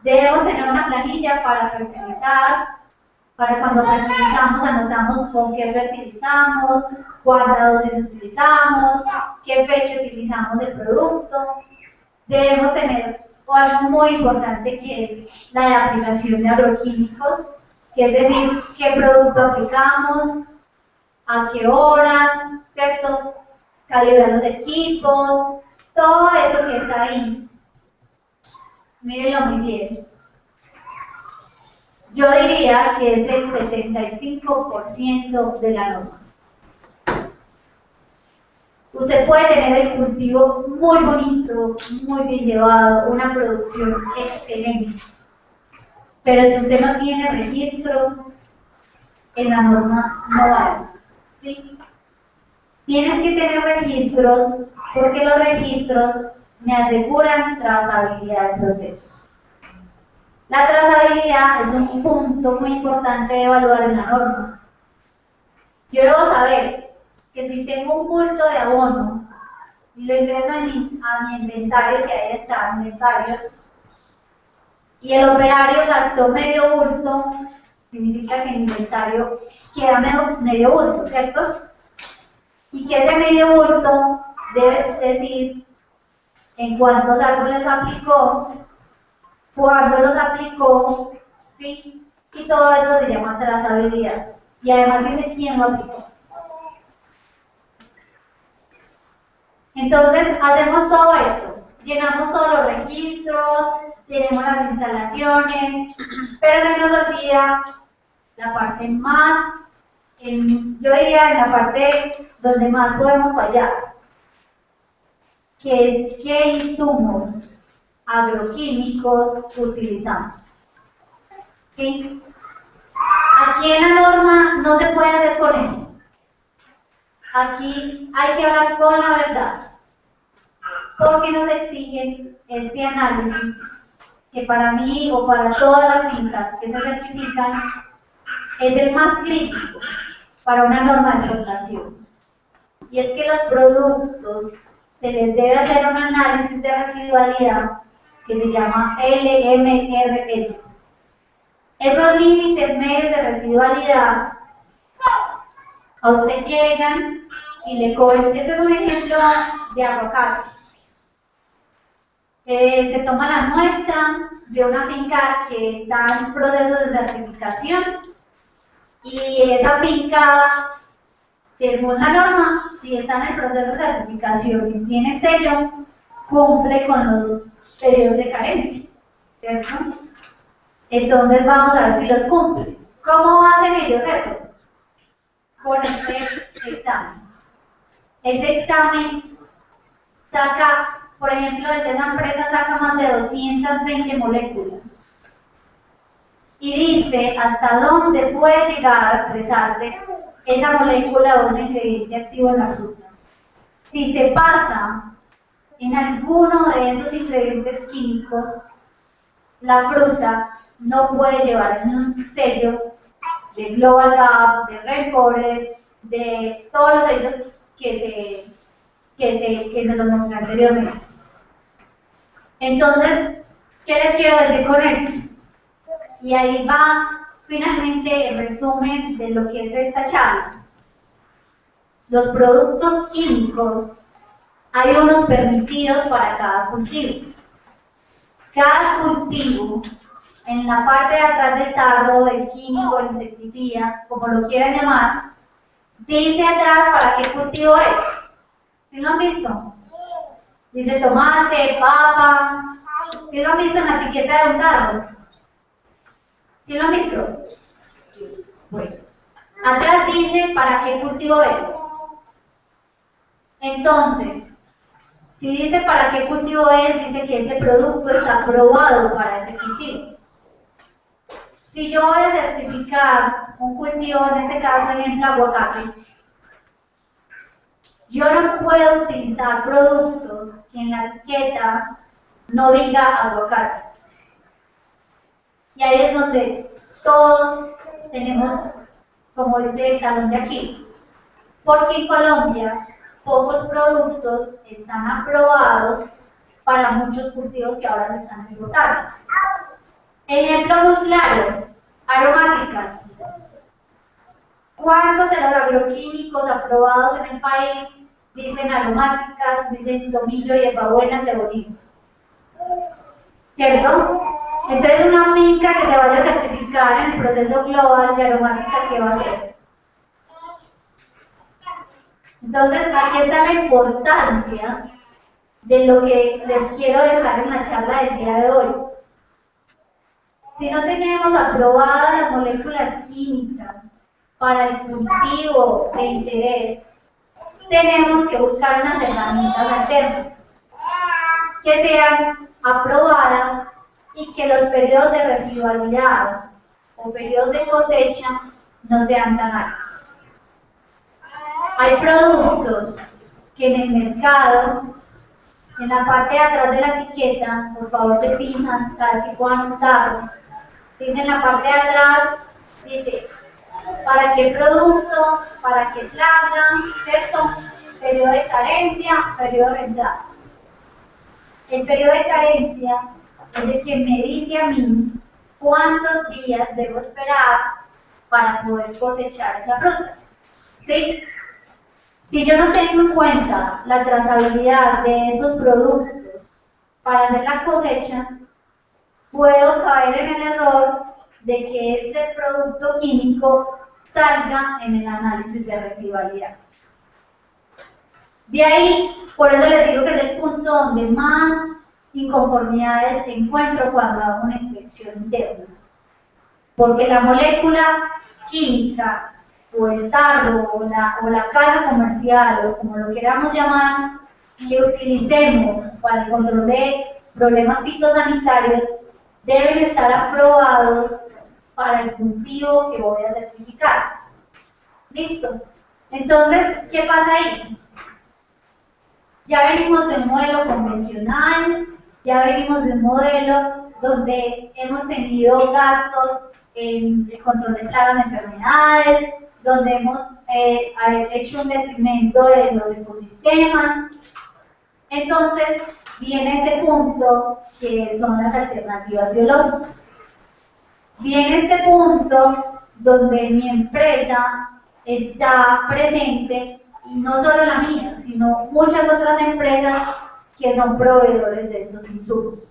Debemos tener una planilla para fertilizar, para cuando fertilizamos anotamos con qué fertilizamos, cuántas dosis utilizamos, qué fecha utilizamos el producto. Debemos tener algo muy importante que es la aplicación de agroquímicos, que es decir, qué producto aplicamos, a qué horas, ¿cierto? Calibrar los equipos, todo eso que está ahí. Mírenlo muy bien. Yo diría que es el 75% de la norma. Usted puede tener el cultivo muy bonito, muy bien llevado, una producción excelente. Pero si usted no tiene registros, en la norma no vale. ¿Sí? Tienes que tener registros porque los registros me aseguran trazabilidad de procesos. La trazabilidad es un punto muy importante de evaluar en la norma. Yo debo saber que si tengo un bulto de abono y lo ingreso a mi inventario, que ahí está, inventarios, y el operario gastó medio bulto, significa que el inventario queda medio bulto, ¿cierto? Y que ese medio bulto debe decir en cuántos árboles aplicó, cuándo los aplicó, ¿sí? Y todo eso se llama trazabilidad. Y además dice quién lo aplicó. Entonces, hacemos todo esto. Llenamos todos los registros, tenemos las instalaciones, pero se nos olvida la parte más, yo diría en la parte donde más podemos fallar, que es qué insumos agroquímicos utilizamos. ¿Sí? Aquí en la norma no se puede hacer con eso. Aquí hay que hablar con la verdad, porque nos exigen este análisis que para mí o para todas las fincas que se certifican es el más crítico para una norma de explotación. Y es que los productos se les debe hacer un análisis de residualidad que se llama LMRS. Esos límites medios de residualidad a usted llegan y le cobran. Ese es un ejemplo de aguacate. Se toma la muestra de una finca que está en proceso de certificación y esa finca, según la norma, si está en el proceso de certificación y tiene el sello, cumple con los periodos de carencia, ¿cierto? Entonces vamos a ver si los cumple. ¿Cómo hacen ellos eso? Con este examen. Ese examen saca, por ejemplo, esa empresa saca más de 220 moléculas y dice hasta dónde puede llegar a expresarse esa molécula o ese ingrediente activo en la fruta. Si se pasa en alguno de esos ingredientes químicos, la fruta no puede llevar un sello de Global Gap, de Rainforest, de todos los sellos que se los mostré anteriormente. Entonces, ¿qué les quiero decir con esto? Y ahí va finalmente el resumen de lo que es esta charla. Los productos químicos, hay unos permitidos para cada cultivo. Cada cultivo, en la parte de atrás del tarro, del químico, el insecticida, como lo quieran llamar, dice atrás para qué cultivo es. ¿Sí lo han visto? Dice tomate, papa. ¿Sí lo han visto en la etiqueta de un tarro? ¿Sí lo han visto? Bueno. Atrás dice para qué cultivo es. Entonces, si dice para qué cultivo es, dice que ese producto está aprobado para ese cultivo. Si yo voy a certificar un cultivo, en este caso, ejemplo, aguacate, yo no puedo utilizar productos que en la etiqueta no diga aguacate. Y ahí es donde todos tenemos, como dice el talón de Aquiles. porque en Colombia pocos productos están aprobados para muchos cultivos que ahora se están explotando. Ejemplo muy claro, aromáticas. ¿Cuántos de los agroquímicos aprobados en el país dicen aromáticas, dicen tomillo, hierbabuena, cebollín? ¿Cierto? Entonces una finca que se vaya a certificar en el proceso global de aromáticas, ¿qué va a hacer? Entonces aquí está la importancia de lo que les quiero dejar en la charla del día de hoy. Si no tenemos aprobadas las moléculas químicas para el cultivo de interés, tenemos que buscar unas herramientas alternas que sean aprobadas y que los periodos de residualidad o periodos de cosecha no sean tan altos. Hay productos que en el mercado, en la parte de atrás de la etiqueta, por favor se fijan, cada vez que puedan notarlo, dice en la parte de atrás, dice, ¿para qué producto? ¿Para qué plaga? ¿Cierto? Periodo de carencia, periodo de entrada. El periodo de carencia es el que me dice a mí cuántos días debo esperar para poder cosechar esa fruta. ¿Sí? Si yo no tengo en cuenta la trazabilidad de esos productos para hacer la cosecha, puedo caer en el error de que ese producto químico salga en el análisis de residualidad. De ahí, por eso les digo que es el punto donde más inconformidades encuentro cuando hago una inspección interna. Porque la molécula química, o el tarro, o la casa comercial, o como lo queramos llamar, que utilicemos para el control de problemas fitosanitarios, deben estar aprobados para el cultivo que voy a certificar. ¿Listo? Entonces, ¿qué pasa ahí? Ya venimos de un modelo convencional, ya venimos de un modelo donde hemos tenido gastos en el control de plagas de enfermedades, donde hemos hecho un detrimento de los ecosistemas. Entonces, viene este punto que son las alternativas biológicas. Viene este punto donde mi empresa está presente, y no solo la mía, sino muchas otras empresas que son proveedores de estos insumos.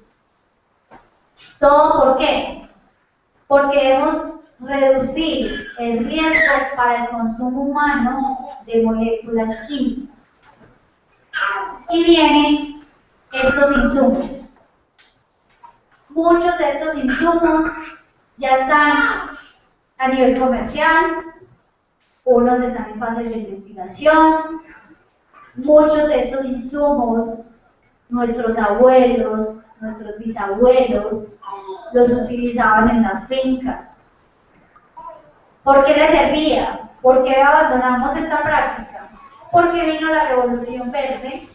¿Todo por qué? Porque debemos reducir el riesgo para el consumo humano de moléculas químicas. Y vienen estos insumos. Muchos de estos insumos ya están a nivel comercial, unos están en fase de investigación. Muchos de estos insumos, nuestros abuelos, nuestros bisabuelos, los utilizaban en las fincas. ¿Por qué les servía? ¿Por qué abandonamos esta práctica? Porque vino la Revolución Verde,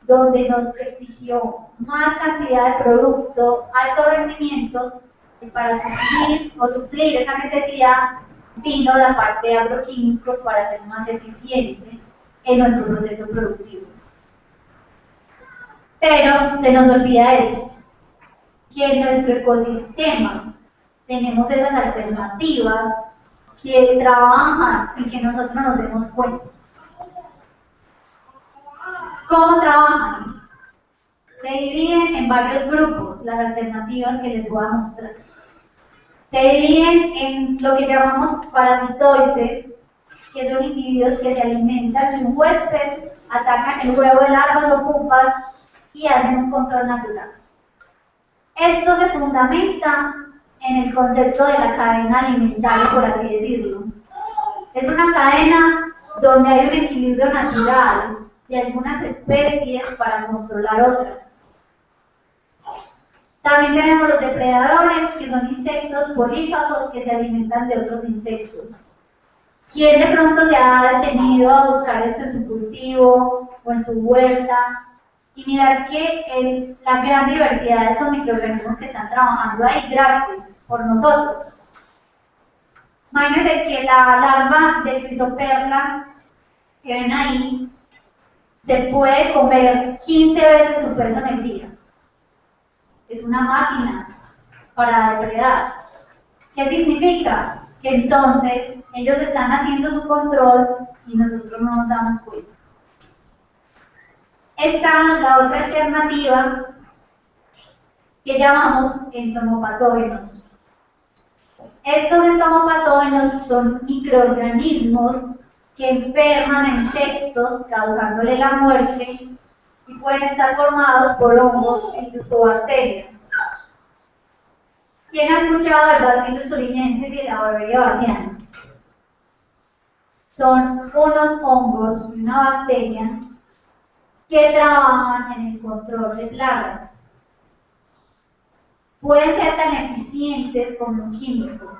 donde nos exigió más cantidad de producto, altos rendimientos, y para suplir esa necesidad vino la parte de agroquímicos para ser más eficiente en nuestro proceso productivo. Pero se nos olvida eso, que en nuestro ecosistema tenemos esas alternativas que trabajan sin que nosotros nos demos cuenta. ¿Cómo trabajan? Se dividen en varios grupos las alternativas que les voy a mostrar. Se dividen en lo que llamamos parasitoides, que son individuos que se alimentan de un huésped, atacan el huevo de larvas o pupas y hacen un control natural. Esto se fundamenta en el concepto de la cadena alimentaria, por así decirlo. Es una cadena donde hay un equilibrio natural de algunas especies para controlar otras. También tenemos los depredadores, que son insectos polífagos que se alimentan de otros insectos. ¿Quién de pronto se ha detenido a buscar esto en su cultivo o en su huerta? Y mirar que la gran diversidad de esos microorganismos que están trabajando ahí gratis por nosotros. Imagínense que la larva del crisoperla que ven ahí, se puede comer 15 veces su peso en el día. Es una máquina para depredar. ¿Qué significa? Que entonces ellos están haciendo su control y nosotros no nos damos cuenta. Está la otra alternativa que llamamos entomopatógenos. Estos entomopatógenos son microorganismos que enferman a insectos causándole la muerte y pueden estar formados por hongos e incluso bacterias. ¿Quién ha escuchado del Bacillus thuringiensis y la Beauveria baciana? Son unos hongos y una bacteria que trabajan en el control de plagas. Pueden ser tan eficientes como un químico.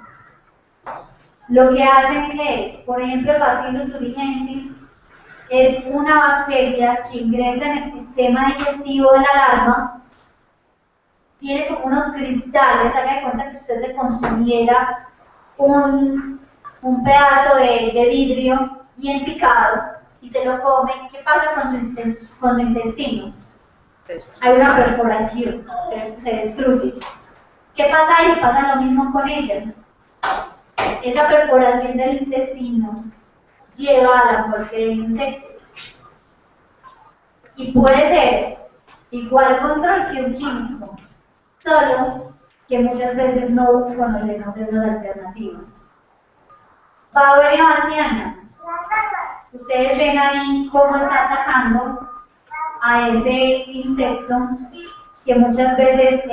Lo que hacen es, por ejemplo, el Bacillus thuringiensis es una bacteria que ingresa en el sistema digestivo de la larva, tiene como unos cristales, haga de cuenta que usted se consumiera un pedazo de vidrio bien picado y se lo come. ¿Qué pasa con su intestino? Hay una perforación, se destruye. ¿Qué pasa ahí? Pasa lo mismo con ella. Esa perforación del intestino lleva a la muerte del insecto. Y puede ser igual control que un químico, solo que muchas veces no conocemos esas alternativas. Beauveria baciana. Ustedes ven ahí cómo está atacando a ese insecto que muchas veces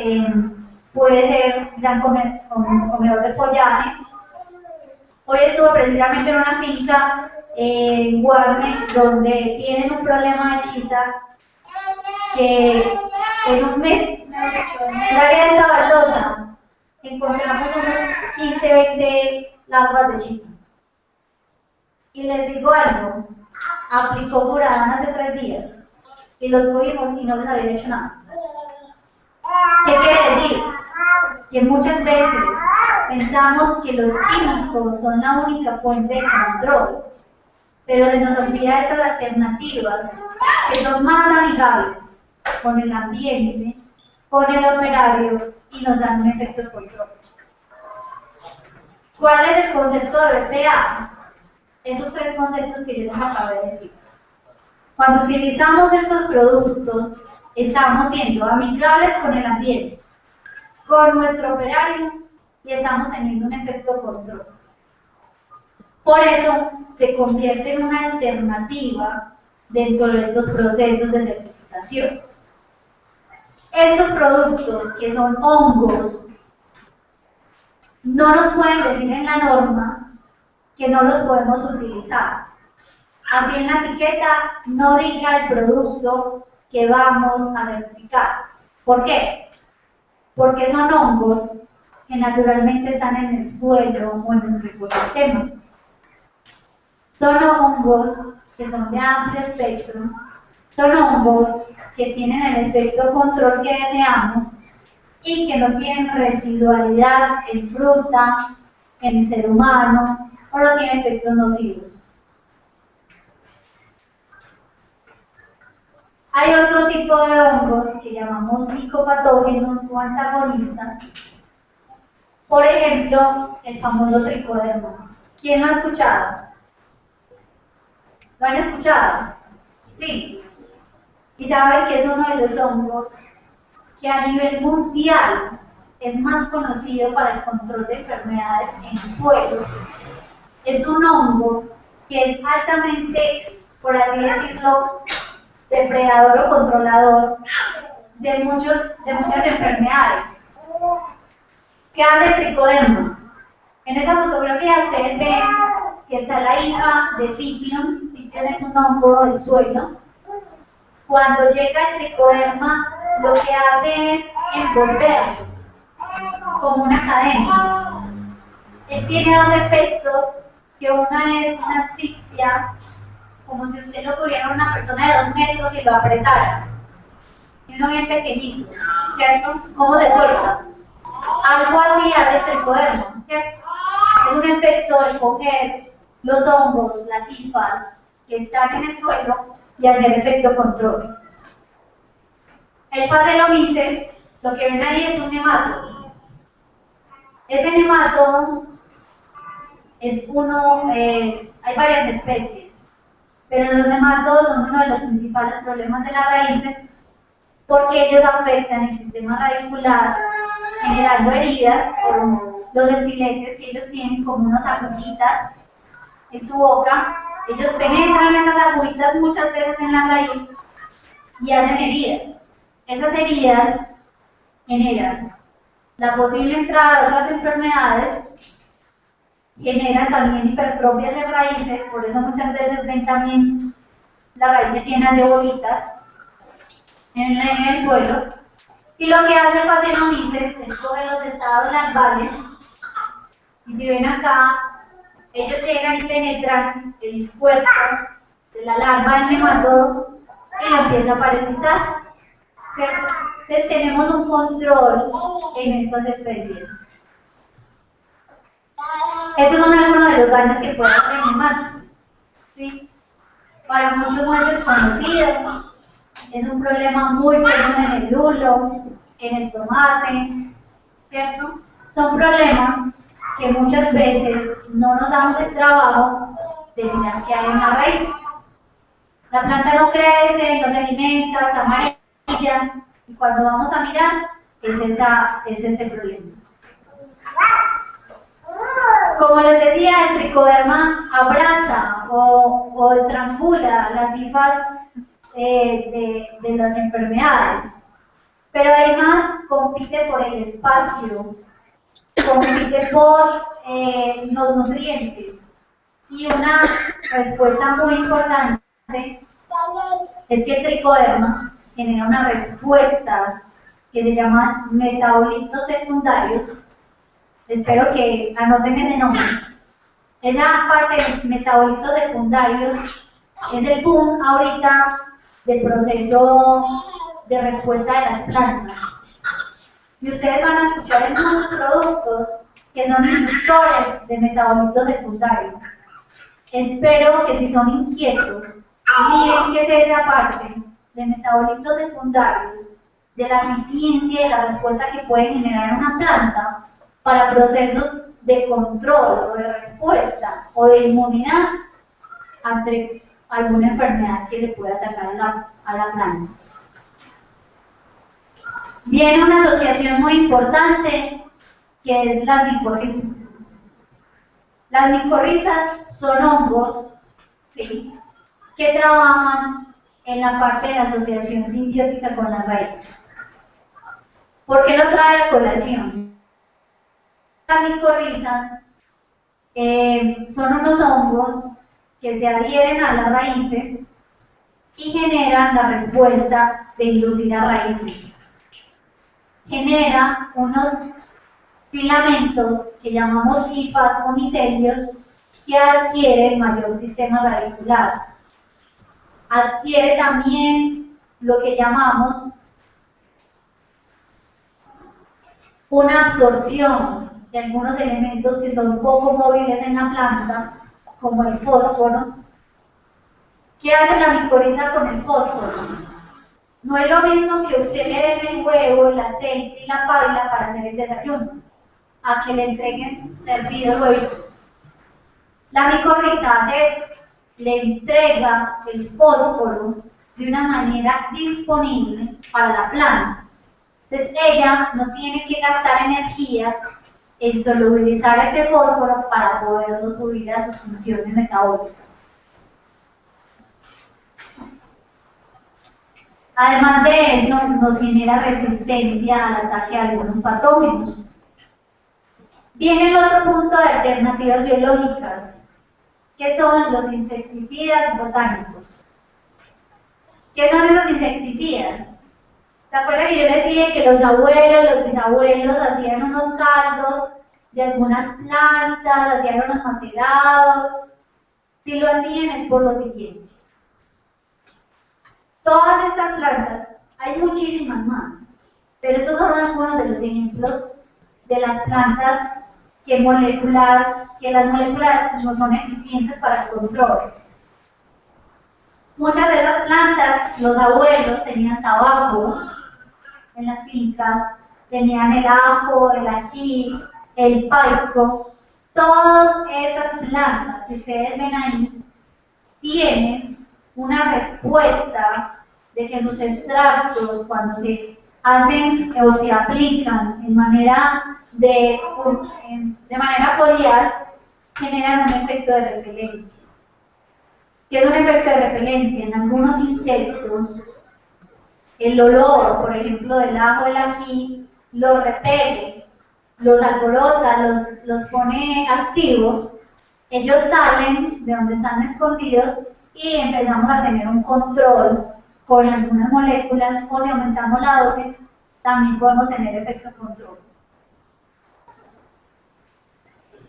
puede ser gran comedor de follaje. Hoy estuve precisamente en una finca en Guarnes donde tienen un problema de hechiza que en un mes, en el área de Zabaldosa, encontramos unos 15-20 larvas de hechiza. Y les digo algo, aplicó Furadán hace 3 días y los cogimos y no les había hecho nada. ¿Qué quiere decir? Que muchas veces pensamos que los químicos son la única fuente de control, pero se nos olvida esas alternativas que son más amigables con el ambiente, con el operario y nos dan un efecto de control. ¿Cuál es el concepto de BPA? Esos 3 conceptos que yo les acabo de decir. Cuando utilizamos estos productos, estamos siendo amigables con el ambiente, con nuestro operario y estamos teniendo un efecto control. Por eso se convierte en una alternativa dentro de estos procesos de certificación. Estos productos, que son hongos, no nos pueden decir en la norma que no los podemos utilizar. Así en la etiqueta no diga el producto que vamos a certificar. ¿Por qué? Porque son hongos que naturalmente están en el suelo o en nuestro ecosistema. Son hongos que son de amplio espectro, son hongos que tienen el efecto control que deseamos y que no tienen residualidad en fruta, en el ser humano, o no tienen efectos nocivos. Hay otro tipo de hongos que llamamos micopatógenos o antagonistas. Por ejemplo, el famoso tricoderma. ¿Quién lo ha escuchado? ¿Lo han escuchado? Sí. Y saben que es uno de los hongos que a nivel mundial es más conocido para el control de enfermedades en suelo. Es un hongo que es altamente, por así decirlo, depredador o controlador de muchas enfermedades. ¿Qué hace el tricoderma? En esa fotografía ustedes ven que está la hija de Fitium. Fitium es un hongo del suelo. Cuando llega el tricoderma, lo que hace es envolverse como una cadena. Él tiene 2 efectos, que una es una asfixia, como si usted lo tuviera una persona de 2 metros y lo apretara. Y uno bien pequeñito, ¿cierto? ¿Cómo se suelta? Algo así hace el tricoderma, ¿cierto? Es un efecto de coger los hongos, las hifas, que están en el suelo y hacer efecto control. El Phaseolomyces, lo que ven ahí es un nematodo. Ese nematodo es uno, hay varias especies, pero los nematodos son uno de los principales problemas de las raíces porque ellos afectan el sistema radicular, generando heridas con los estiletes que ellos tienen como unas agujitas en su boca. Ellos penetran esas agujitas muchas veces en la raíz y hacen heridas. Esas heridas generan la posible entrada de otras enfermedades, generan también hipertrofias de raíces, por eso muchas veces ven también las raíces llenas de bolitas en el suelo. Y lo que hace el Phaseolomyces es coger los estados larvales, y si ven acá, ellos llegan y penetran el cuerpo de la larva del nematodo y lo empieza a parasitar. Entonces tenemos un control en estas especies. Estos son algunos de los daños que puede hacer el nemato. ¿Sí? Para muchos no es desconocido, es un problema muy común en el lulo, en el tomate, ¿cierto? Son problemas que muchas veces no nos damos el trabajo de mirar qué hay en la raíz. La planta no crece, no se alimenta, está amarilla, y cuando vamos a mirar, es este problema. Como les decía, el tricoderma abraza o estrangula las hifas de las enfermedades, pero además compite por el espacio, compite por los nutrientes, y una respuesta muy importante es que el tricoderma genera unas respuestas que se llaman metabolitos secundarios. Espero que anoten ese nombre. Esa parte de los metabolitos secundarios es el boom ahorita del proceso de respuesta de las plantas. Y ustedes van a escuchar en muchos productos que son inductores de metabolitos secundarios. Espero que si son inquietos, miren qué es esa parte de metabolitos secundarios, de la eficiencia y la respuesta que puede generar una planta para procesos de control o de respuesta o de inmunidad ante alguna enfermedad que le pueda atacar a la planta. Viene una asociación muy importante que es las micorrizas. Las micorrizas son hongos, ¿sí?, que trabajan en la parte de la asociación simbiótica con las raíces. ¿Por qué lo trae a colación? Las micorrizas son unos hongos que se adhieren a las raíces y generan la respuesta de inducir a raíces. Genera unos filamentos que llamamos hifas o micelios que adquieren mayor sistema radicular. Adquiere también lo que llamamos una absorción de algunos elementos que son poco móviles en la planta, como el fósforo. ¿Qué hace la micoriza con el fósforo? No es lo mismo que usted le den el huevo, el aceite y la paila para hacer el desayuno, a que le entreguen servido el huevo. La micorriza hace eso, le entrega el fósforo de una manera disponible para la planta. Entonces ella no tiene que gastar energía en solubilizar ese fósforo para poderlo subir a sus funciones metabólicas. Además de eso, nos genera resistencia al ataque a algunos patógenos. Viene el otro punto de alternativas biológicas, que son los insecticidas botánicos. ¿Qué son esos insecticidas? ¿Se acuerdan que yo les dije que los abuelos, los bisabuelos hacían unos caldos de algunas plantas, hacían unos macerados? Si lo hacían es por lo siguiente. Todas estas plantas, hay muchísimas más, pero estos son algunos de los ejemplos de las plantas que las moléculas no son eficientes para el control. Muchas de esas plantas, los abuelos tenían tabaco en las fincas, tenían el ajo, el ají, el paico. Todas esas plantas, si ustedes ven ahí, tienen una respuesta de que sus extractos, cuando se hacen o se aplican de manera foliar, generan un efecto de repelencia. ¿Qué es un efecto de repelencia? En algunos insectos, el olor, por ejemplo, del ajo, el ají, los repele, los alborota, los pone activos. Ellos salen de donde están escondidos y empezamos a tener un control con algunas moléculas, o si aumentamos la dosis, también podemos tener efecto control.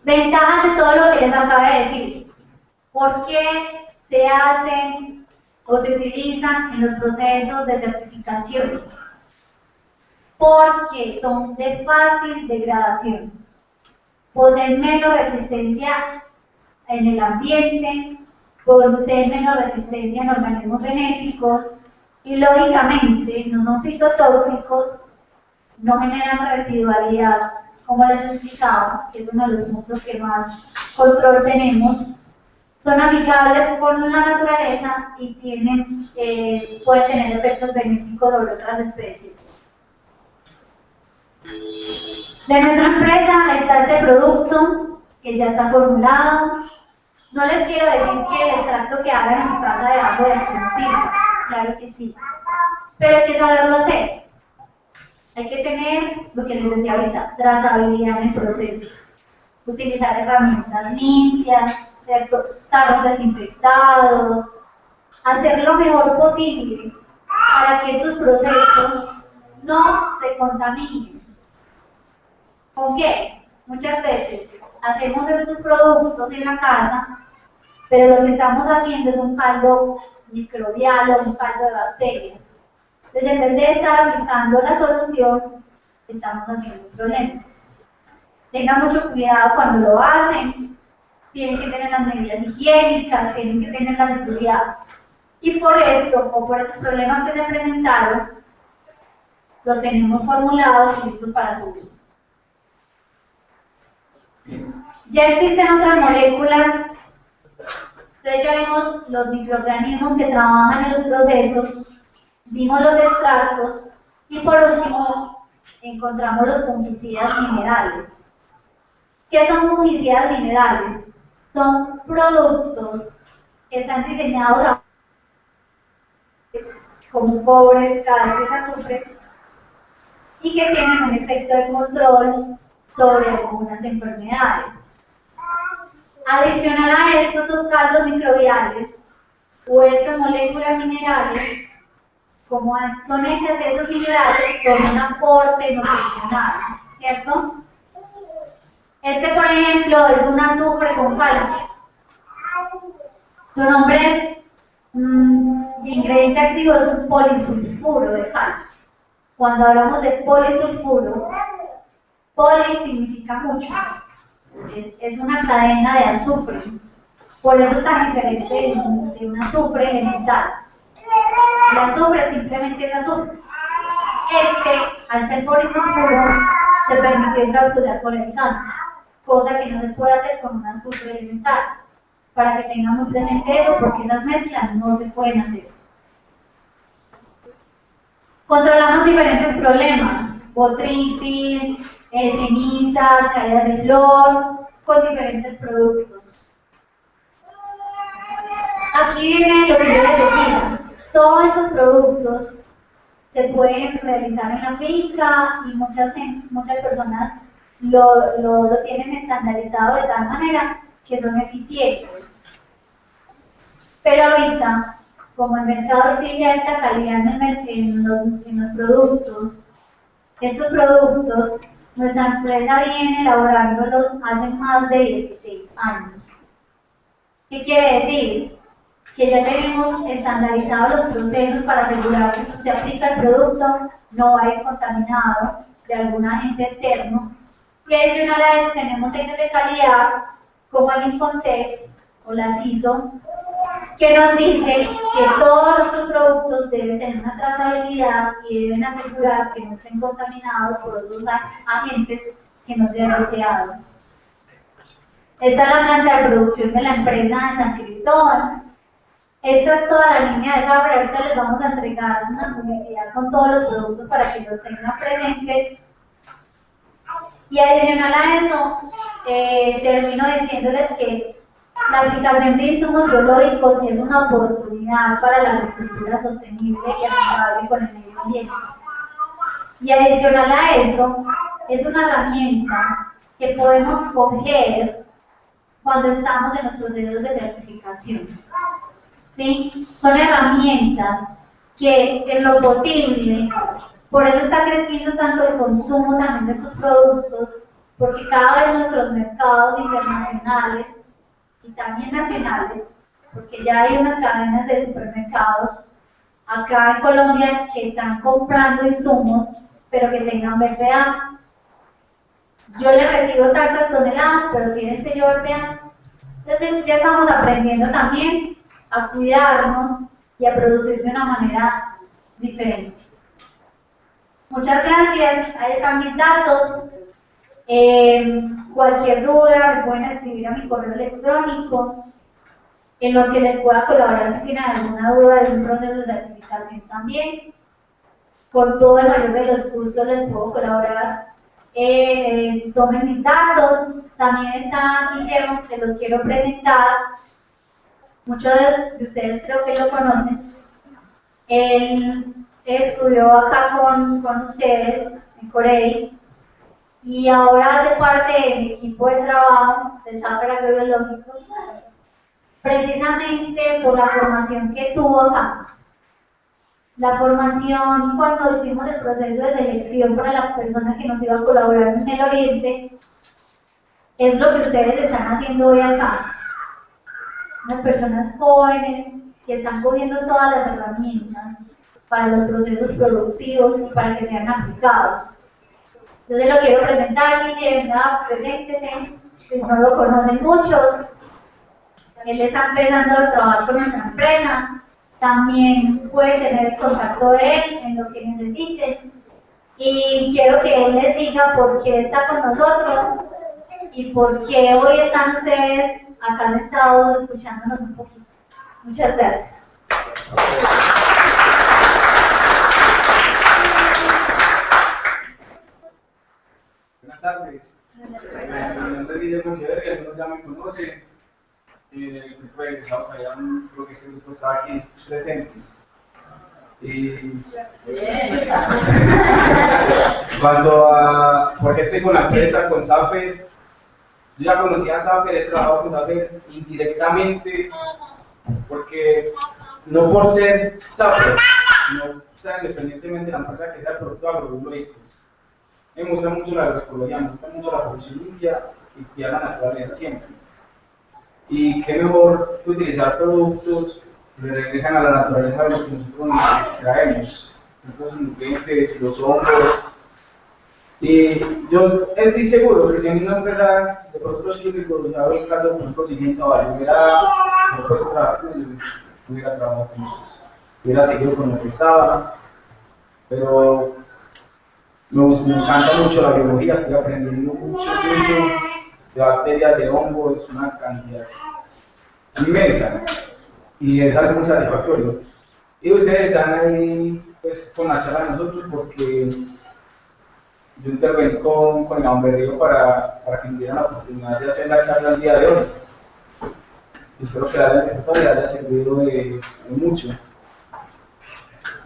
Ventajas de todo lo que les acabo de decir. ¿Por qué se hacen o se utilizan en los procesos de certificaciones? Porque son de fácil degradación, poseen menos resistencia en el ambiente, poseen menos resistencia en organismos benéficos y lógicamente no son fitotóxicos, no generan residualidad, como les explicaba, que es uno de los puntos que más control tenemos. Son amigables con la naturaleza y pueden tener efectos benéficos sobre otras especies. De nuestra empresa está este producto que ya está formulado. No les quiero decir que el extracto que hagan en su casa de ajo es desconocido, claro que sí, pero hay que saberlo hacer. Hay que tener, lo que les decía ahorita, trazabilidad en el proceso, utilizar herramientas limpias, ¿cierto? Tarros desinfectados, hacer lo mejor posible para que estos procesos no se contaminen. ¿Con qué? Muchas veces hacemos estos productos en la casa, pero lo que estamos haciendo es un caldo microbial o un caldo de bacterias. Entonces, en vez de estar aplicando la solución, estamos haciendo un problema. Tengan mucho cuidado cuando lo hacen, tienen que tener las medidas higiénicas, tienen que tener la seguridad. Y por esto, o por esos problemas que se presentaron, los tenemos formulados y listos para su uso. Ya existen otras moléculas, entonces ya vimos los microorganismos que trabajan en los procesos, vimos los extractos y por último encontramos los fungicidas minerales. ¿Qué son fungicidas minerales? Son productos que están diseñados como cobre, calcio y azufre y que tienen un efecto de control sobre algunas enfermedades. Adicional a estos dos caldos microbiales o estas moléculas minerales, como son hechas de esos minerales, son un aporte nutricional, ¿cierto? Este, por ejemplo, es un azufre con calcio. Su nombre es, el ingrediente activo es un polisulfuro de calcio. Cuando hablamos de polisulfuros, poli significa mucho. Es una cadena de azufres. Por eso es tan diferente de un azufre elemental. El azufre simplemente es azufre. Al ser polisulfuro, se permitió encapsular con el calcio, cosa que no se puede hacer con un azufre elemental. Para que tengan muy presente eso, porque esas mezclas no se pueden hacer. Controlamos diferentes problemas, botritis, cenizas, caídas de flor, con diferentes productos. Aquí viene lo que yo les decía, todos esos productos se pueden realizar en la finca y muchas personas lo tienen estandarizado de tal manera que son eficientes. Pero ahorita, como el mercado exige alta calidad en los productos, estos productos, nuestra empresa viene elaborándolos hace más de 16 años. ¿Qué quiere decir? Que ya tenemos estandarizados los procesos para asegurar que si se aplica el producto no va a ir contaminado de algún agente externo. Y adicional a eso tenemos sellos de calidad como el Incontec o la CISO, que nos dice que todos nuestros productos deben tener una trazabilidad y deben asegurar que no estén contaminados por otros agentes que no sean deseados. Esta es la planta de producción de la empresa de San Cristóbal. Esta es toda la línea de sabor. Ahorita les vamos a entregar una publicidad con todos los productos para que los tengan presentes. Y adicional a eso, termino diciéndoles que la aplicación de insumos biológicos es una oportunidad para la agricultura sostenible y amigable con el medio ambiente. Y adicional a eso, es una herramienta que podemos coger cuando estamos en los procesos de certificación. ¿Sí? Son herramientas que en lo posible, por eso está creciendo tanto el consumo también de estos productos, porque cada vez nuestros mercados internacionales y también nacionales, porque ya hay unas cadenas de supermercados acá en Colombia que están comprando insumos, pero que tengan BPA. Yo le recibo tantas toneladas, pero tiene el sello BPA. Entonces ya estamos aprendiendo también a cuidarnos y a producir de una manera diferente. Muchas gracias, ahí están mis datos. Cualquier duda me pueden escribir a mi correo electrónico, en lo que les pueda colaborar si tienen alguna duda de un proceso de certificación también. Con todo el mayor de los gustos les puedo colaborar. Tomen mis datos. También está Guillermo, se los quiero presentar. Muchos de ustedes creo que lo conocen. Él estudió acá con ustedes en Corey y ahora hace parte del equipo de trabajo de Safer Agrobiológicos, precisamente por la formación que tuvo acá. La formación, cuando hicimos el proceso de selección para la persona que nos iba a colaborar en el Oriente, es lo que ustedes están haciendo hoy acá. Unas personas jóvenes que están cogiendo todas las herramientas para los procesos productivos y para que sean aplicados. Entonces lo quiero presentar, Guillermo, preséntese, que no lo conocen muchos. Él está empezando a trabajar con nuestra empresa. También puede tener el contacto de él en lo que necesiten. Y quiero que él les diga por qué está con nosotros y por qué hoy están ustedes acá sentados escuchándonos un poquito. Muchas gracias. Buenas tardes. Mi nombre es Guillermo Echeverri, algunos ya me conocen. Pues creo que este grupo estaba aquí presente. Y cuanto a por qué estoy con la empresa, con Safer, yo ya conocía a Safer, he trabajado con Safer indirectamente, porque no por ser Safer, sino independientemente de la empresa que sea el producto agrobiológico. Me gusta mucho la agroecología, me gusta mucho la producción limpia y cuidar la naturaleza siempre. Y qué mejor que utilizar productos que regresan a la naturaleza de lo que nosotros nos extraemos, los nutrientes, los hongos. Y yo estoy seguro que si en una empresa de productos químicos, ya veo el caso de productos siguiente, hubiera trabajado con nosotros, hubiera seguido con lo que estaba, pero me encanta mucho la biología, estoy aprendiendo mucho de bacterias, de hongos, una cantidad inmensa y es algo muy satisfactorio. Y ustedes están ahí pues, con la charla de nosotros porque yo intervení con el Bomberío para que me dieran la oportunidad de hacer la charla el día de hoy. Espero que la haya servido de mucho.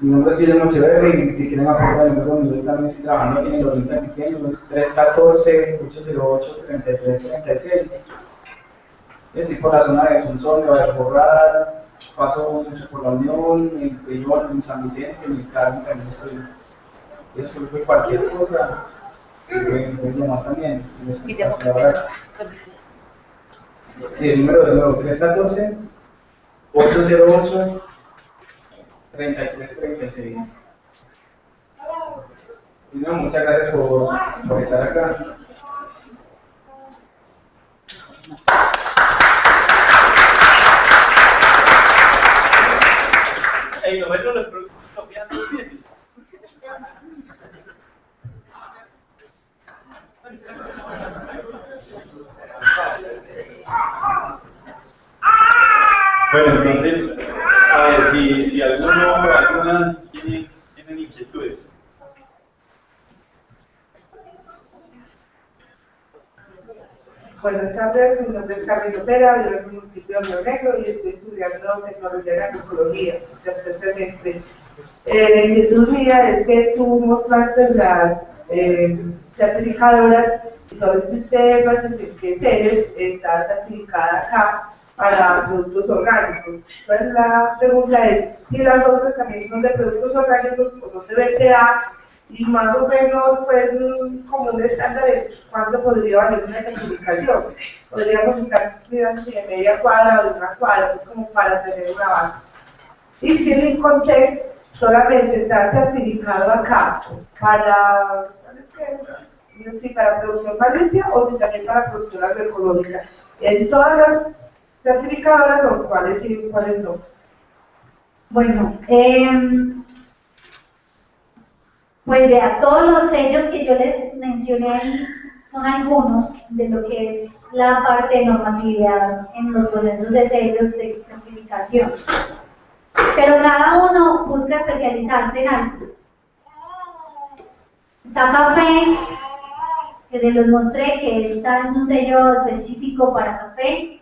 Mi nombre es Guillermo Echeverri y si quieren aportar el número, yo también estoy trabajando aquí en el Oriente Antioqueño, es 314-808-3336. Estoy por la zona de Sonsón, de Valleborral, paso mucho por la Unión, en Peñol, en San Vicente, en el Carmen también estoy. Después fue cualquier cosa, me pueden llamar también. Sí, el número de nuevo, 314-808-3336. Bueno, muchas gracias por estar acá. kilómetros los productos colombianos dicen. Bueno, entonces, a ver, si algunas tienen inquietudes. Buenas tardes, mi nombre es Carmen Opera, vivo en el municipio de Río Negro y estoy estudiando tecnología en agroecología, tercer semestre. La inquietud mía es que tú mostraste las certificadoras y solo existe énfasis en que Ceres está certificada acá para productos orgánicos. Entonces la pregunta es si las otras también son de productos orgánicos o son de BPA, y más o menos pues como un estándar de cuánto podría valer una certificación. Podríamos estar cuidando si de media cuadra o de una cuadra, pues como para tener una base. Y si el Incontec solamente está certificado acá para, sí, para producción más limpia o si también para producción agroecológica. En todas las certificadoras o cuáles sí y cuáles no. Bueno, pues vea, todos los sellos que yo les mencioné ahí son algunos de lo que es la parte de normatividad en los procesos de sellos de certificación. Pero cada uno busca especializarse en algo. Está café, que se los mostré que es un sello específico para café.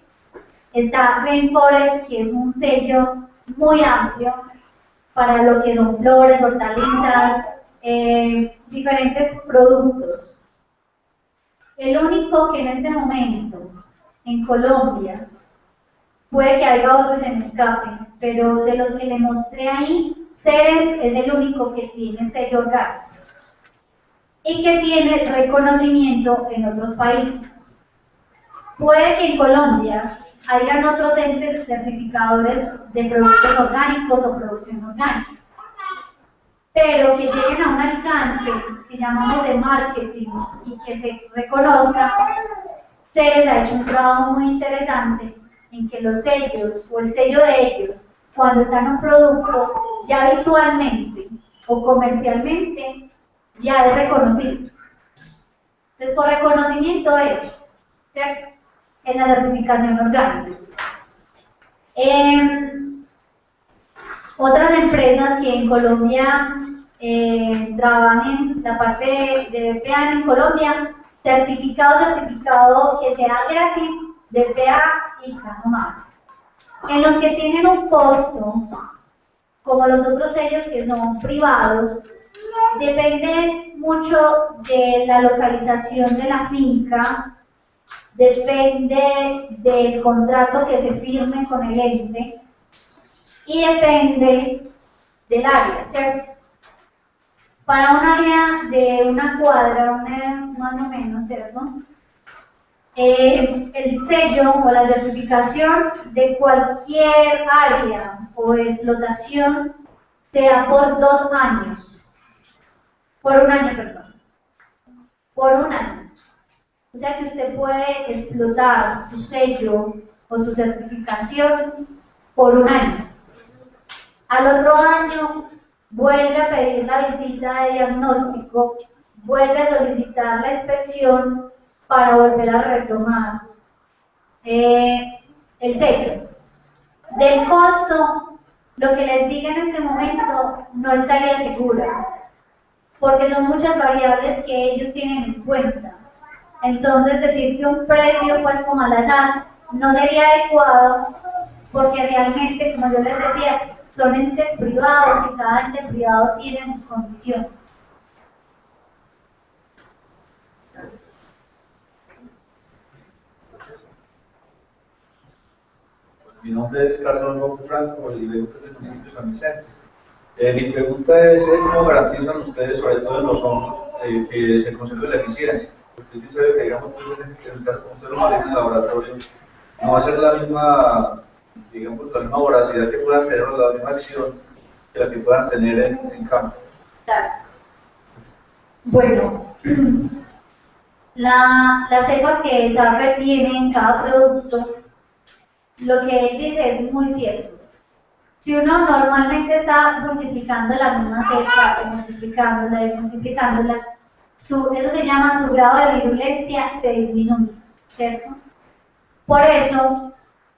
Está Rainforest, que es un sello muy amplio para lo que son flores, hortalizas, diferentes productos. El único que en este momento en Colombia, puede que haya otros en escape, pero de los que le mostré ahí, Ceres es el único que tiene sello orgánico y que tiene reconocimiento en otros países. Puede que en Colombia hayan otros entes certificadores de productos orgánicos o producción orgánica, pero que lleguen a un alcance que llamamos de marketing y que se reconozca. Ceres ha hecho un trabajo muy interesante en que los sellos o el sello de ellos, cuando están en un producto, ya visualmente o comercialmente, ya es reconocido. Entonces, por reconocimiento es, ¿cierto?, en la certificación orgánica. Otras empresas que en Colombia trabajan en la parte de BPA en Colombia, certificado que sea gratis, BPA y no más. En los que tienen un costo, como los otros sellos que son privados, depende mucho de la localización de la finca, depende del contrato que se firme con el ente y depende del área, ¿cierto? Para un área de una cuadra, más o menos, ¿cierto? El sello o la certificación de cualquier área o explotación sea por 2 años. Por un año, perdón. Por un año. O sea que usted puede explotar su sello o su certificación por un año. Al otro año vuelve a pedir la visita de diagnóstico, vuelve a solicitar la inspección para volver a retomar el sello. Del costo, lo que les diga en este momento no estaría segura, porque son muchas variables que ellos tienen en cuenta. Entonces, decir que un precio, pues como al azar, no sería adecuado, porque realmente, como yo les decía, son entes privados y cada ente privado tiene sus condiciones. Mi nombre es Carlos López Franco y vengo del municipio de San Vicente. Mi pregunta es cómo garantizan ustedes, sobre todo en los hongos, que se conserve la eficiencia. Porque sí se ve que, digamos, en el caso como usted lo maneja en el laboratorio, no va a ser la misma, digamos, la misma voracidad que puedan tener o la misma acción que la que puedan tener en campo. Claro. Bueno, las cepas que Saber tiene en cada producto, lo que él dice es muy cierto. Si uno normalmente está multiplicando la misma cepa, multiplicándola y multiplicándola, eso se llama su grado de virulencia se disminuye, ¿cierto? Por eso,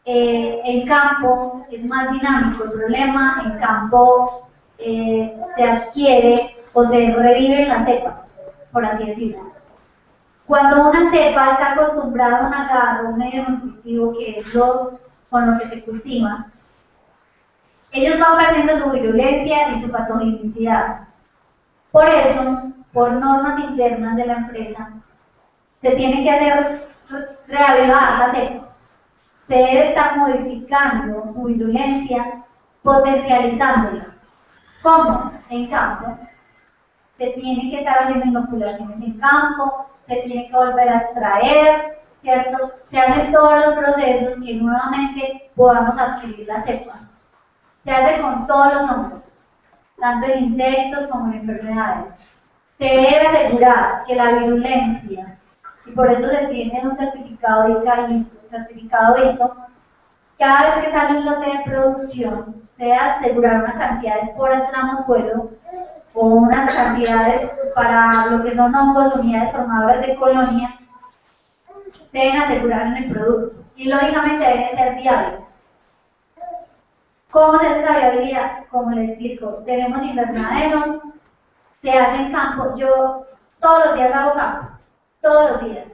en campo es más dinámico el problema, en campo se adquiere o se reviven las cepas, por así decirlo. Cuando una cepa está acostumbrada a un agarro, un medio nutritivo que es con lo que se cultiva, ellos van perdiendo su virulencia y su patogenicidad. Por eso, por normas internas de la empresa, se tiene que hacer reavivar la cepa. Se debe estar modificando su virulencia, potencializándola. ¿Cómo? En campo. Se tiene que estar haciendo inoculaciones en campo, se tiene que volver a extraer, ¿cierto? Se hacen todos los procesos que nuevamente podamos adquirir las cepas. Se hace con todos los hongos, tanto en insectos como en enfermedades. Se debe asegurar que la virulencia, y por eso se tiene un certificado ISO, cada vez que sale un lote de producción, se debe asegurar una cantidad de esporas gramo suelo o unas cantidades para lo que son hongos, unidades formadoras de colonia, deben asegurar en el producto y lógicamente deben ser viables. ¿Cómo se hace esa viabilidad? Como les explico, tenemos invernaderos, se hace en campo. Yo todos los días hago campo, todos los días.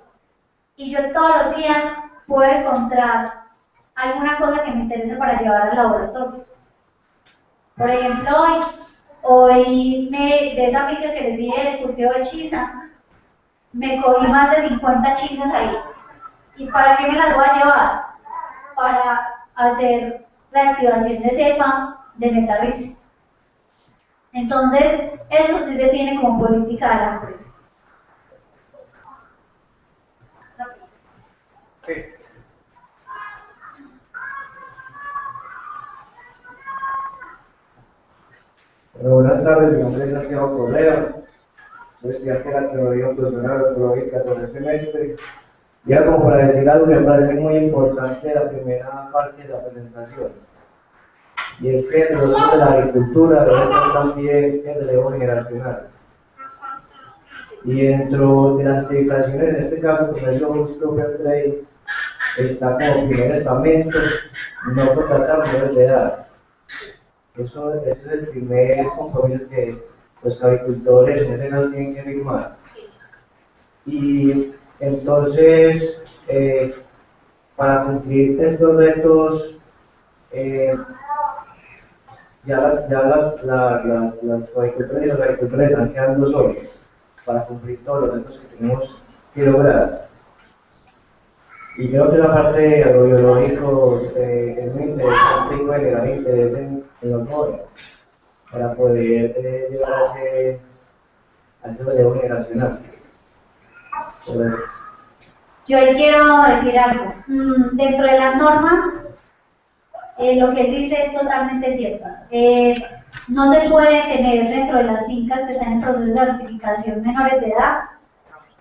Y yo todos los días puedo encontrar alguna cosa que me interese para llevar al laboratorio. Por ejemplo, hoy de esa finca que les dije del cultivo de chiza, me cogí más de 50 chizas ahí. ¿Y para qué me las voy a llevar? Para hacer reactivación de cepa de metarrizo. Entonces, eso sí se tiene como política de la empresa. Sí. Buenas tardes, mi nombre es Santiago Cordero, soy estudiante de la teoría profesional agroecológica de tercer semestre. Ya como para decir algo que me parece muy importante la primera parte de la presentación, y es que nosotros de la agricultura debe ser también el relevo generacional. Y dentro de las certificaciones, en este caso, Commercial Proper Trade, está como primer estamento, no contratar menores de edad. Ese es el primer compromiso que los agricultores en ese caso tienen que firmar. Y entonces, para cumplir estos retos, ya las agricultoras y los agricultores están quedando solos para cumplir todos los retos que tenemos que lograr. Y creo que la parte de agrobiológico es muy interesante y puede generar interés en los jóvenes para poder llegar a ese relevo generacional. Yo ahí quiero decir algo. Dentro de las normas, lo que él dice es totalmente cierto. No se puede tener dentro de las fincas que están en proceso de certificación menores de edad,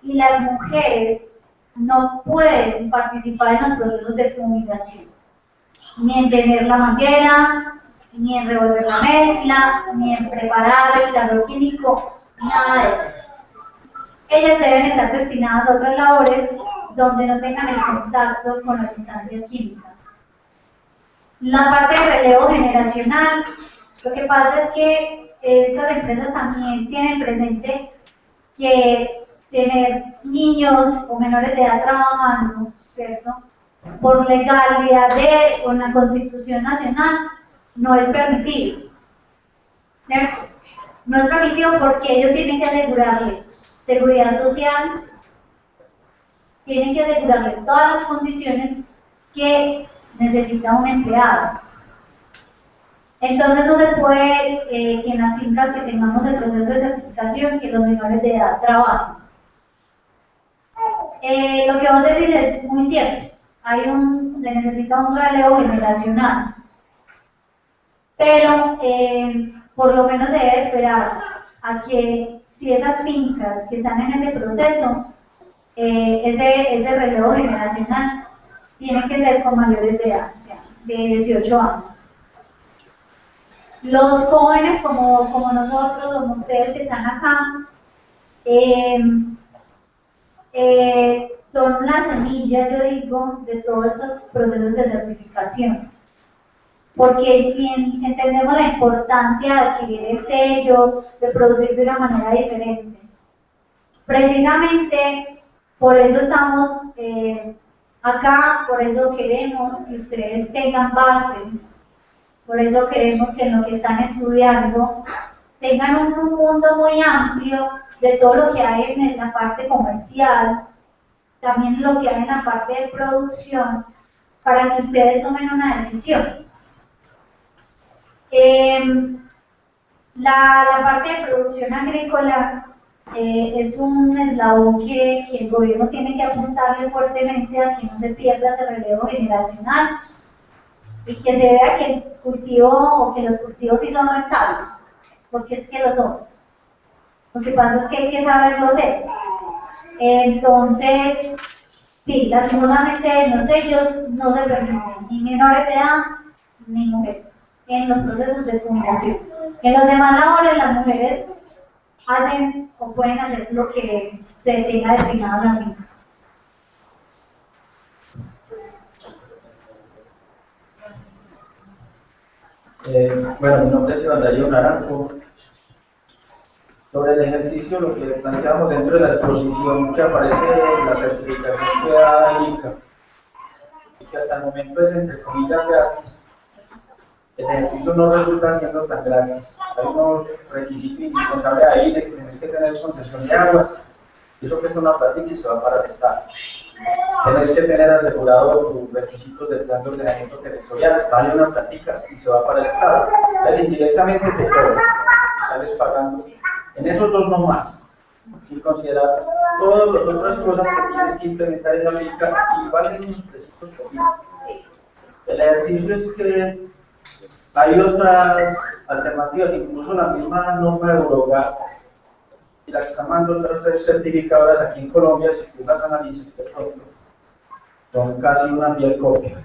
y las mujeres no pueden participar en los procesos de fumigación, ni en tener la manguera, ni en revolver la mezcla, ni en preparar el calor químico, nada de eso. Ellas deben estar destinadas a otras labores donde no tengan el contacto con las sustancias químicas. La parte de relevo generacional, lo que pasa es que estas empresas también tienen presente que tener niños o menores de edad trabajando, ¿cierto? Por legalidad con la Constitución Nacional, no es permitido, ¿cierto? No es permitido porque ellos tienen que asegurarle seguridad social, tienen que asegurarle todas las condiciones que necesita un empleado. Entonces no se puede que en las fincas que tengamos el proceso de certificación que los menores de edad trabajen. Lo que vos decís es muy cierto, se necesita un relevo generacional, pero por lo menos se debe esperar a que si esas fincas que están en ese proceso, ese relevo generacional tiene que ser con mayores de edad, o sea, de 18 años. Los jóvenes como nosotros, como ustedes que están acá, son la semilla, yo digo, de todos esos procesos de certificación. Porque entendemos la importancia de adquirir el sello, de producir de una manera diferente. Precisamente por eso estamos acá, por eso queremos que ustedes tengan bases, por eso queremos que en lo que están estudiando tengan un mundo muy amplio de todo lo que hay en la parte comercial, también lo que hay en la parte de producción, para que ustedes tomen una decisión. La parte de producción agrícola es un eslabón que el gobierno tiene que apuntarle fuertemente a que no se pierda ese relevo generacional y que se vea que el cultivo o que los cultivos sí son rentables, porque es que lo son. Lo que pasa es que hay que saberlo hacer. Entonces, sí, lastimosamente los sellos no se permiten, ni menores de edad, ni mujeres, en los procesos de fumigación. En los demás labores las mujeres hacen o pueden hacer lo que se tenga destinado a las mismas. Bueno, mi nombre es Iván Darío Naranjo. Sobre el ejercicio, lo que planteamos dentro de la exposición que aparece en la certificación que da el INCA, y que hasta el momento es entre comillas gratis, el ejercicio no resulta siendo tan gratis. Hay unos requisitos indispensables ahí de que tienes que tener concesión de aguas, y eso que es una práctica y se va para el Estado. Tienes que tener asegurado tus requisitos del plan de ordenamiento territorial, vale una práctica y se va para el Estado. Entonces indirectamente te cobran, sales pagando. En esos dos no más, sin considerar todas las otras cosas que tienes que implementar en la finca y valen unos precios poquitos. El ejercicio es que hay otras alternativas, incluso la misma norma de Eurogap y la que están mandando otras certificadoras aquí en Colombia, si tú las analizas, por ejemplo, son casi una fiel copia.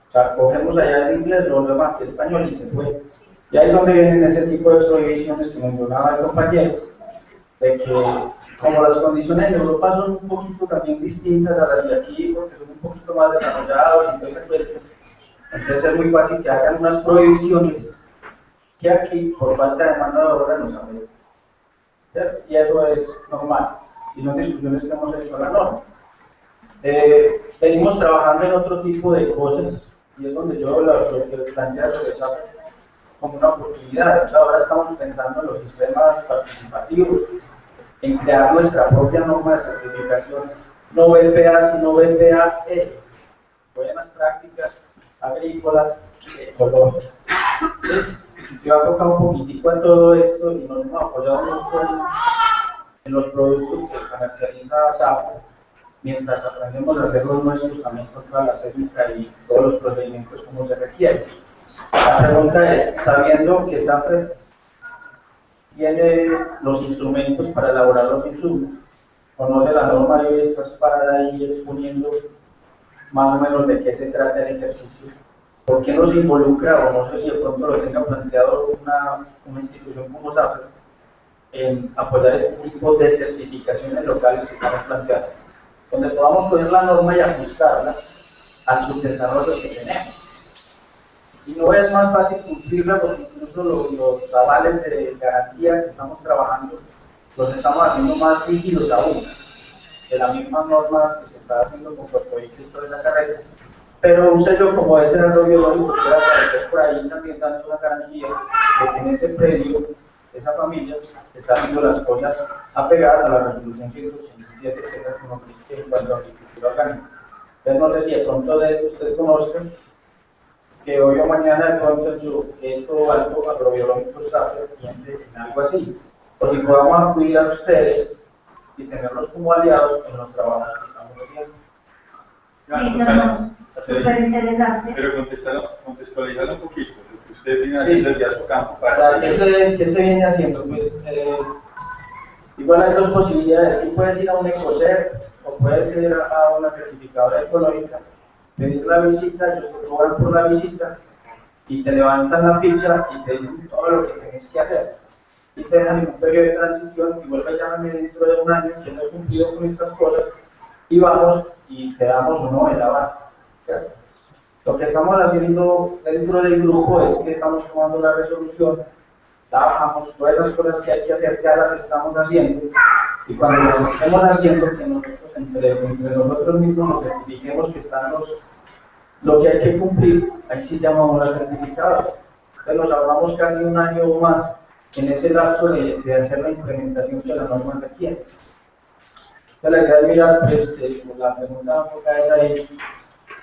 O sea, cogemos allá el inglés, lo demás que español y se fue. Y ahí es donde vienen ese tipo de prohibiciones que mencionaba el compañero, de que como las condiciones en Europa son un poquito también distintas a las de aquí, porque son un poquito más desarrollados y todo ese cuento, entonces es muy fácil que hagan unas prohibiciones que aquí, por falta de mano de obra, no saben. Y eso es normal, y son discusiones que hemos hecho a la norma. Venimos trabajando en otro tipo de cosas, y es donde yo lo que planteo es como una oportunidad. O sea, ahora estamos pensando en los sistemas participativos, en crear nuestra propia norma de certificación, no BPA, sino BPA-E, buenas prácticas agrícolas ecológicas. Yo he tocado un poquitico en todo esto y nos hemos apoyado mucho en los productos que comercializa SAFRE, mientras aprendemos a hacer los nuestros también con toda la técnica y todos los procedimientos como se requiere. La pregunta es, sabiendo que SAFRE tiene los instrumentos para elaborar los insumos, conoce la norma y estás parada ahí exponiendo más o menos de qué se trata el ejercicio, ¿por qué no se involucra, o no sé si de pronto lo tenga planteado una institución como SAFRE, en apoyar este tipo de certificaciones locales que estamos planteando, donde podamos poner la norma y ajustarla al subdesarrollo que tenemos? Y no es más fácil cumplirla porque incluso los avales de garantía que estamos trabajando los estamos haciendo más rígidos aún, de las mismas normas que se está haciendo con Puerto Rico y toda esa carrera. Pero un sello como ese de biológico puede aparecer por ahí también dando una garantía de que en ese predio, esa familia, está haciendo las cosas apegadas a la resolución 187 que es la que en cuanto a agricultura orgánica. Entonces no sé si de pronto de usted conozca que hoy o mañana de pronto en su objeto alto agrobiológico SAFRE piense en algo así, o si podamos acudir a ustedes y tenerlos como aliados en los trabajos que estamos haciendo. Súper interesante. Pero contextualizar un poquito lo que usted viene haciendo desde a su campo. ¿Qué se viene haciendo? Pues igual hay dos posibilidades. Tú puedes ir a un ECOCER o puedes ir a una certificadora ecológica, pedir la visita, ellos te cobran por la visita y te levantan la ficha y te dicen todo lo que tienes que hacer. Y te dejan en un periodo de transición y vuelve a llamarme dentro de un año que no has cumplido con estas cosas y vamos y te damos uno el avance. ¿Cierto? Lo que estamos haciendo dentro del grupo es que estamos tomando la resolución, trabajamos todas esas cosas que hay que hacer, ya las estamos haciendo, y cuando las estemos haciendo, que nosotros entre nosotros mismos nos certifiquemos que están lo que hay que cumplir, ahí sí llamamos a certificados. Entonces nos ahorramos casi un año o más en ese lapso de hacer la implementación que la norma requiere. Entonces la idea es mirar, la pregunta enfocada ahí.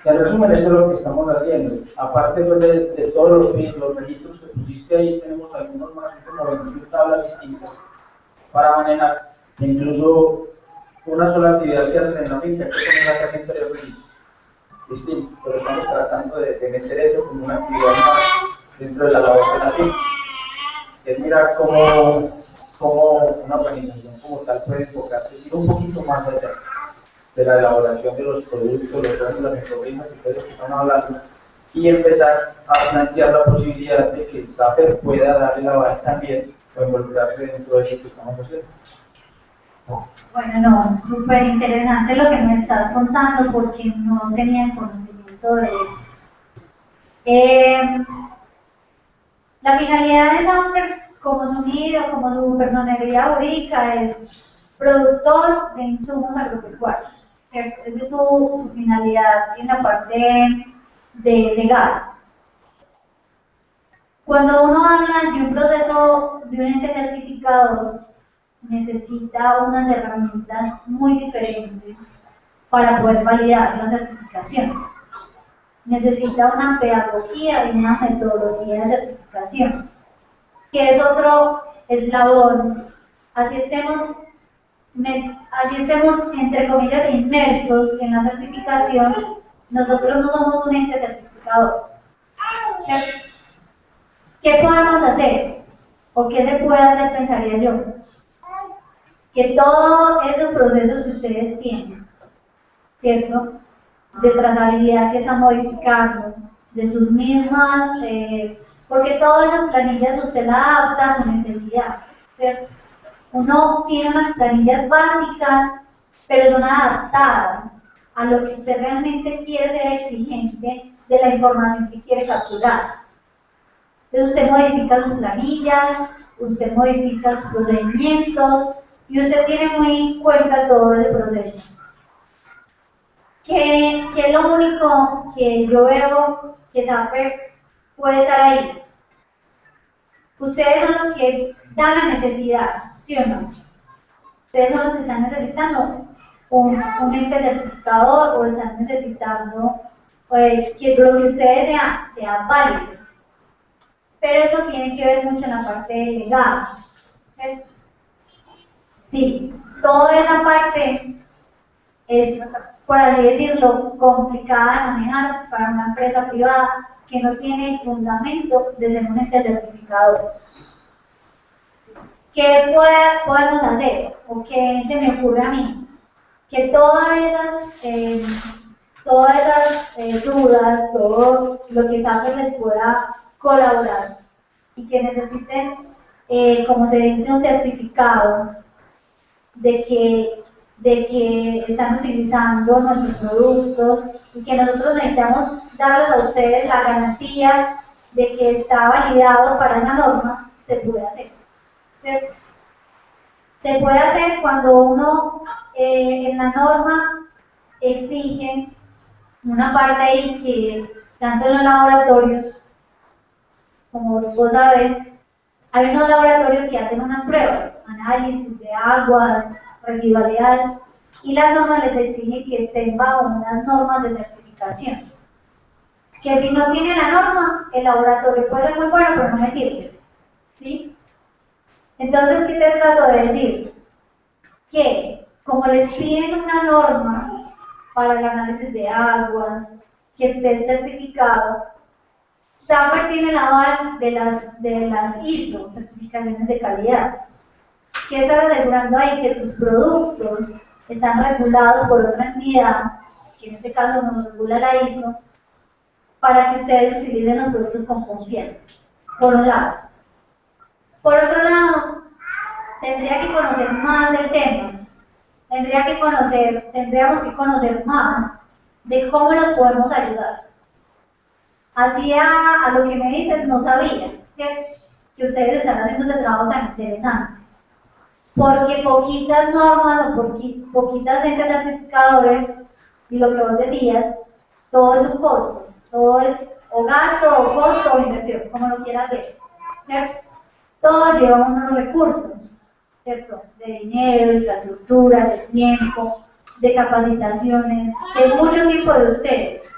En resumen, esto es lo que estamos haciendo. Aparte pues, de todos los registros que pusiste ahí, tenemos algunos más, como 21 tablas distintas para manejar. Incluso una sola actividad que hacen en la finca, que es la que hacen tres registros distintos. Pero estamos tratando de meter eso como una actividad más dentro de la labor de la finca. Es mirar cómo una organización como tal puede enfocarse, ir un poquito más allá de la elaboración de los productos, las microbimas y todo eso que estamos hablando, y empezar a plantear la posibilidad de que el SAPER pueda darle la base también o involucrarse dentro de eso que estamos haciendo. Bueno, no, súper interesante lo que me estás contando porque no tenía conocimiento de eso. La finalidad de SAPER, como su nido, como su personalidad jurídica, es productor de insumos agropecuarios. ¿Cierto? Esa es su finalidad en la parte de legal. Cuando uno habla de un proceso de un ente certificador, necesita unas herramientas muy diferentes para poder validar la certificación. Necesita una pedagogía y una metodología de certificación, que es otro eslabón. Así estemos, entre comillas, inmersos en la certificación, nosotros no somos un ente certificador. ¿Qué podemos hacer? ¿O qué se puede hacer, pensaría yo? Que todos esos procesos que ustedes tienen, ¿cierto? De trazabilidad que están modificando, de sus mismas, porque todas las planillas usted las adapta a su necesidad, ¿cierto? Uno tiene unas planillas básicas, pero son adaptadas a lo que usted realmente quiere ser exigente de la información que quiere capturar. Entonces usted modifica sus planillas, usted modifica sus procedimientos y usted tiene muy en cuenta todo ese proceso. ¿Qué es lo único que yo veo que SAPER puede estar ahí? Ustedes son los que dan la necesidad, ¿sí o no? Ustedes son los que están necesitando un ente certificador o están necesitando que lo que ustedes sea válido. Pero eso tiene que ver mucho en la parte legal, ¿cierto? Sí, toda esa parte es, por así decirlo, complicada de manejar para una empresa privada que no tiene el fundamento de ser un ente certificador. ¿Qué podemos hacer? ¿O qué se me ocurre a mí? Que todas esas dudas, todo lo que SAPER les pueda colaborar y que necesiten, como se dice, un certificado de que están utilizando nuestros productos y que nosotros necesitamos darles a ustedes la garantía de que está validado para esa norma, se puede hacer. ¿Cierto? Se puede hacer cuando uno en la norma exige una parte ahí que tanto en los laboratorios, como vos sabés, hay unos laboratorios que hacen unas pruebas, análisis de aguas, residualidades, y las normas les exigen que estén bajo unas normas de certificación. Que si no tiene la norma, el laboratorio puede ser muy bueno, pero no me sirve. ¿Sí? Entonces, ¿qué te trato de decir? Que como les piden una norma para el análisis de aguas, que esté certificado, SAPER tiene el aval de las ISO, certificaciones de calidad. ¿Qué estás asegurando ahí? Que tus productos están regulados por otra entidad, que en este caso nos regula la ISO, para que ustedes utilicen los productos con confianza, por un lado. Por otro lado, tendría que conocer más del tema, tendríamos que conocer más de cómo los podemos ayudar. Así a lo que me dices no sabía, ¿cierto? Que ustedes están haciendo ese trabajo tan interesante. Porque poquitas normas o poquitas entes certificadores, y lo que vos decías, todo es un costo, todo es o gasto, o costo, o inversión, como lo quieras ver, ¿cierto? Todo lleva unos recursos, ¿cierto? De dinero, de infraestructura, de tiempo, de capacitaciones, de mucho tiempo de ustedes.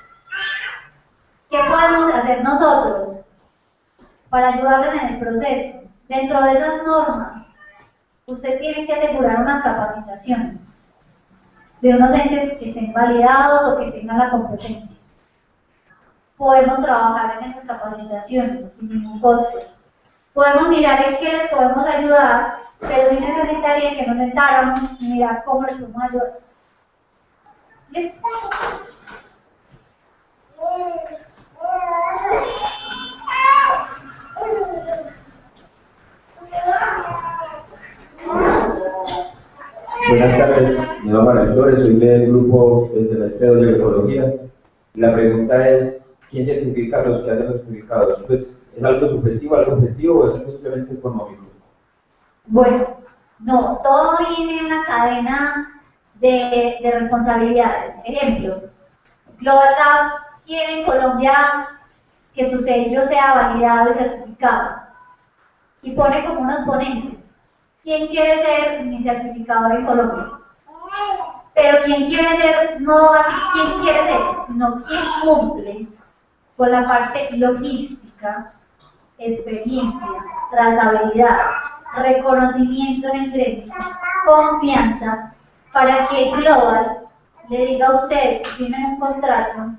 ¿Qué podemos hacer nosotros para ayudarles en el proceso? Dentro de esas normas, usted tiene que asegurar unas capacitaciones de unos entes que estén validados o que tengan la competencia. Podemos trabajar en esas capacitaciones sin ningún costo. Podemos mirar en qué les podemos ayudar, pero sí necesitaría que nos sentáramos y mirar cómo les podemos ayudar. ¿Listo? Buenas tardes, me llamo Manuel Flores, soy del grupo del semestre 2 de Ecología. La pregunta es, ¿quién certifica a los que hacen los certificados? Pues, ¿es algo subjetivo, algo objetivo o es simplemente económico? Bueno, no, todo viene en una cadena de responsabilidades. Ejemplo, Global Gap quiere en Colombia que su sello sea validado y certificado y pone como unos ponentes. ¿Quién quiere ser mi certificador en Colombia? Pero ¿quién quiere ser? No así quién quiere ser, sino quién cumple con la parte logística, experiencia, trazabilidad, reconocimiento en el gremio, confianza, para que Global le diga a usted, tiene un contrato,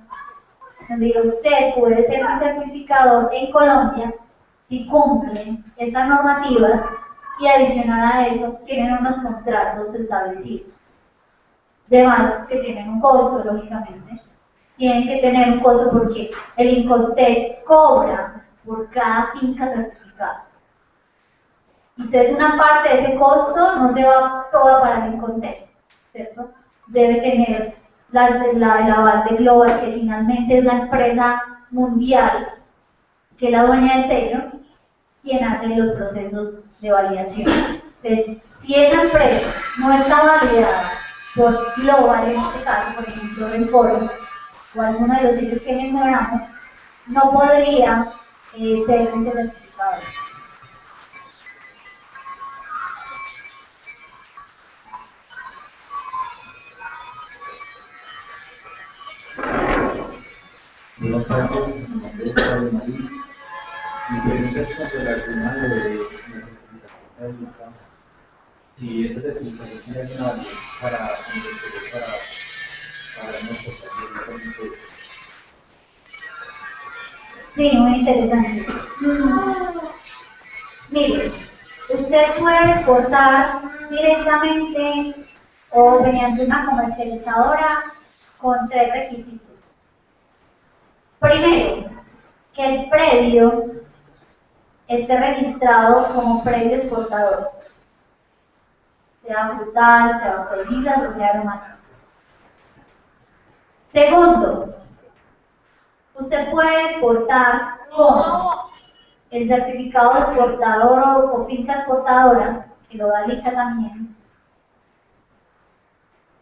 donde diga usted puede ser mi certificador en Colombia si cumple estas normativas y adicional a eso tienen unos contratos establecidos. Además que tienen un costo, lógicamente. Tienen que tener un costo porque el Incotec cobra por cada finca certificada. Entonces una parte de ese costo no se va toda para el Incotec, ¿cierto? Debe tener el aval de Global, que finalmente es la empresa mundial, que es la dueña del sello, quien hace los procesos de validación. Entonces, si esa empresa no está validada por Global, en este caso, por ejemplo, el Foro, o alguno de los sitios que mencionamos, no podría ser un certificado. Buenas tardes, mi nombre es Pablo Marín. Mi pregunta es con relación a lo de la certificación técnica. Si esta certificación tiene alguna validez para nuestro país. Sí, muy interesante. Mire, usted puede exportar directamente o mediante una comercializadora con 3 requisitos. Primero, que el predio esté registrado como predio exportador, sea frutal, sea hortalizas o sea aromáticas. Segundo, usted puede exportar con el certificado de exportador o finca exportadora, que lo da ICA también.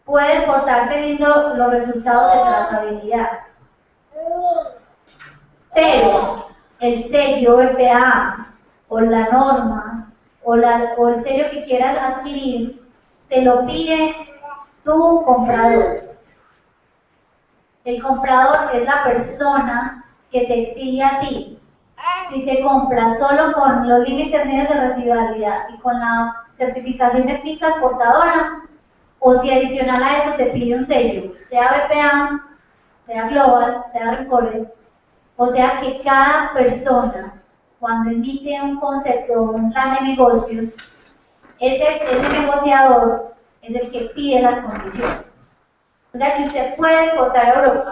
Puede exportar teniendo los resultados de trazabilidad. Pero el sello BPA o la norma o el sello que quieras adquirir te lo pide tu comprador. El comprador es la persona que te exige a ti. Si te compras solo con los límites medios de residualidad y con la certificación de finca exportadora, o si adicional a eso te pide un sello, sea BPA, sea Global, sea Recores, o sea que cada persona, cuando emite un concepto o un plan de negocio, ese negociador es el que pide las condiciones. O sea que usted puede exportar a Europa.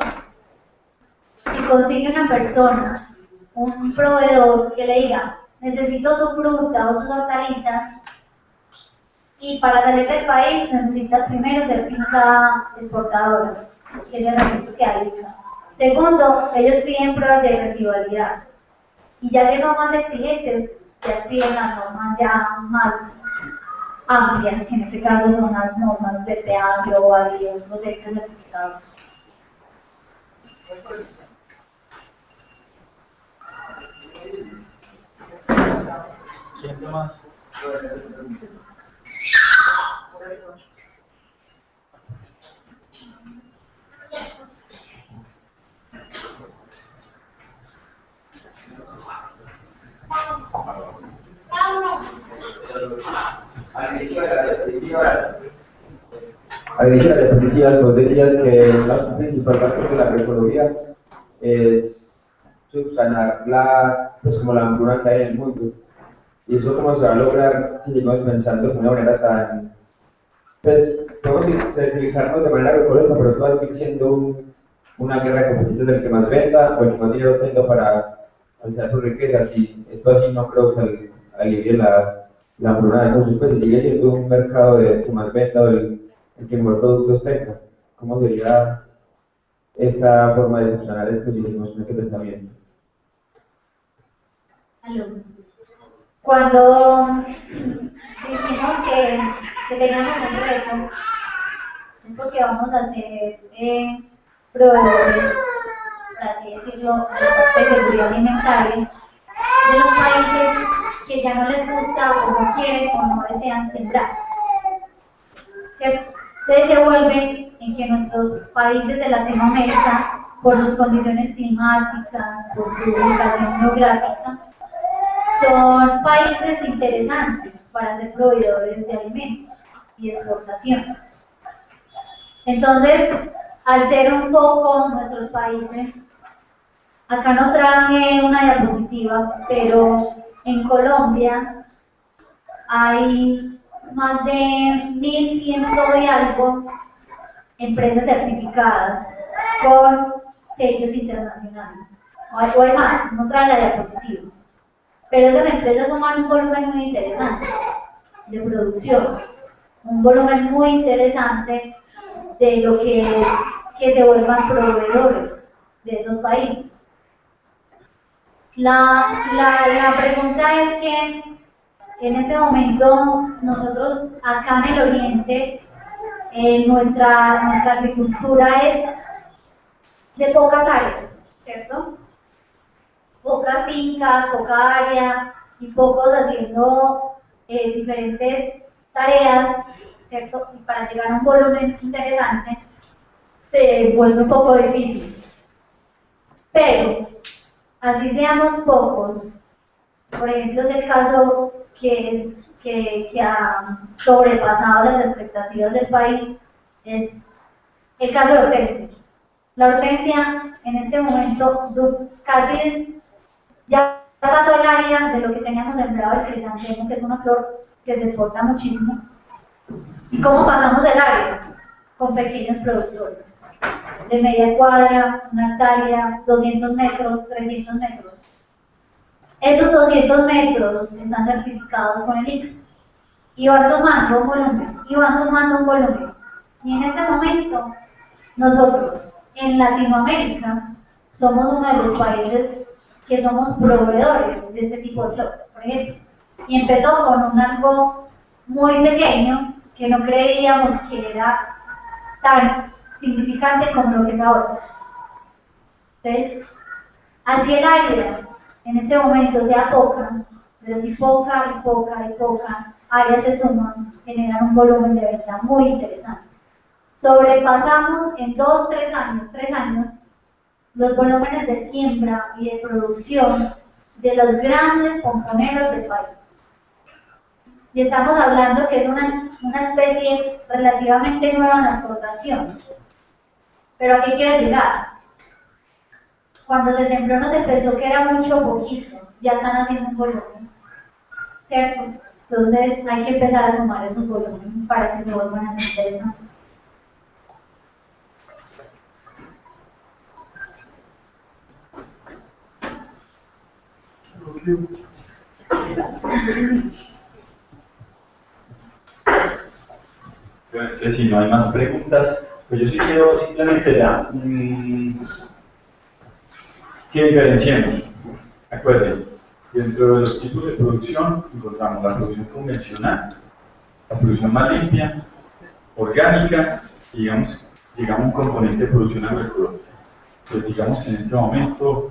Si consigue una persona, un proveedor que le diga, necesito su fruta o sus hortalizas, y para salir del país necesitas primero ser finca exportadora, que es el requisito que hay. Segundo, ellos piden pruebas de residualidad. Y ya llegan más exigentes, ya piden las normas ya más amplias, que en este caso son las normas de PA global y otros sellos certificados. ¿Quién más? Al inicio de las diapositivas, vos decías que la principal razón de la agroecología es subsanar como la hambruna que hay en el mundo. Y eso cómo se va a lograr si seguimos pensando de una manera tan... Pues, podemos certificarnos de manera agroecológica, pero esto va a seguir siendo una guerra de competencias del que más venda o el que más dinero tenga para alzar sus riquezas. Y esto así no creo que alivie la hambruna de muchos, pues sigue siendo un mercado de que más venda o el que mejor productos tenga. ¿Cómo sería esta forma de funcionar esto si seguimos con este pensamiento? Cuando dijimos que teníamos un reto, es porque vamos a ser proveedores, por así decirlo, de seguridad alimentaria de los países que ya no les gusta o no quieren o no desean sembrar. ¿Cierto? Entonces se vuelve en que nuestros países de Latinoamérica, por sus condiciones climáticas, por su ubicación geográfica, son países interesantes para ser proveedores de alimentos y de exportación. Entonces, al ser un poco nuestros países, acá no traje una diapositiva, pero en Colombia hay más de 1.100 y algo empresas certificadas con sellos internacionales. O hay más, no trae la diapositiva. Pero esas empresas suman un volumen muy interesante de producción, un volumen muy interesante de lo que es que se vuelvan proveedores de esos países. La pregunta es que en este momento nosotros acá en el oriente, nuestra agricultura es de pocas áreas, ¿cierto? Pocas fincas, poca área y pocos haciendo diferentes tareas, ¿cierto? Y para llegar a un volumen interesante se vuelve un poco difícil. Pero, así seamos pocos, por ejemplo, es el caso que ha sobrepasado las expectativas del país, es el caso de hortensia. La hortensia en este momento casi ya pasó el área de lo que teníamos sembrado el crisantemo, que es una flor que se exporta muchísimo. ¿Y cómo pasamos el área? Con pequeños productores, de media cuadra, una hectárea, 200 metros, 300 metros. Esos 200 metros están certificados con el ICA y van sumando un volumen, y en este momento nosotros en Latinoamérica somos uno de los países que somos proveedores de este tipo de flor, por ejemplo, y empezó con algo muy pequeño que no creíamos que era tan significante como lo que es ahora. Entonces, así el área en este momento sea poca, pero si poca áreas se suman, generan un volumen de venta muy interesante. Sobrepasamos en 3 años, los volúmenes de siembra y de producción de los grandes pomponeros del país. Y estamos hablando que es una especie relativamente nueva en la exportación. Pero ¿a qué quiero llegar? Cuando se sembró no se pensó que era mucho o poquito, ya están haciendo un volumen, ¿cierto? Entonces hay que empezar a sumar esos volúmenes para que se vuelvan a ser interesantes. Entonces, si no hay más preguntas, pues yo sí quiero simplemente ya que diferenciemos. Acuérdense, dentro de los tipos de producción encontramos la producción convencional, la producción más limpia, orgánica, y digamos a un componente de producción agroecológica. Pues digamos que en este momento,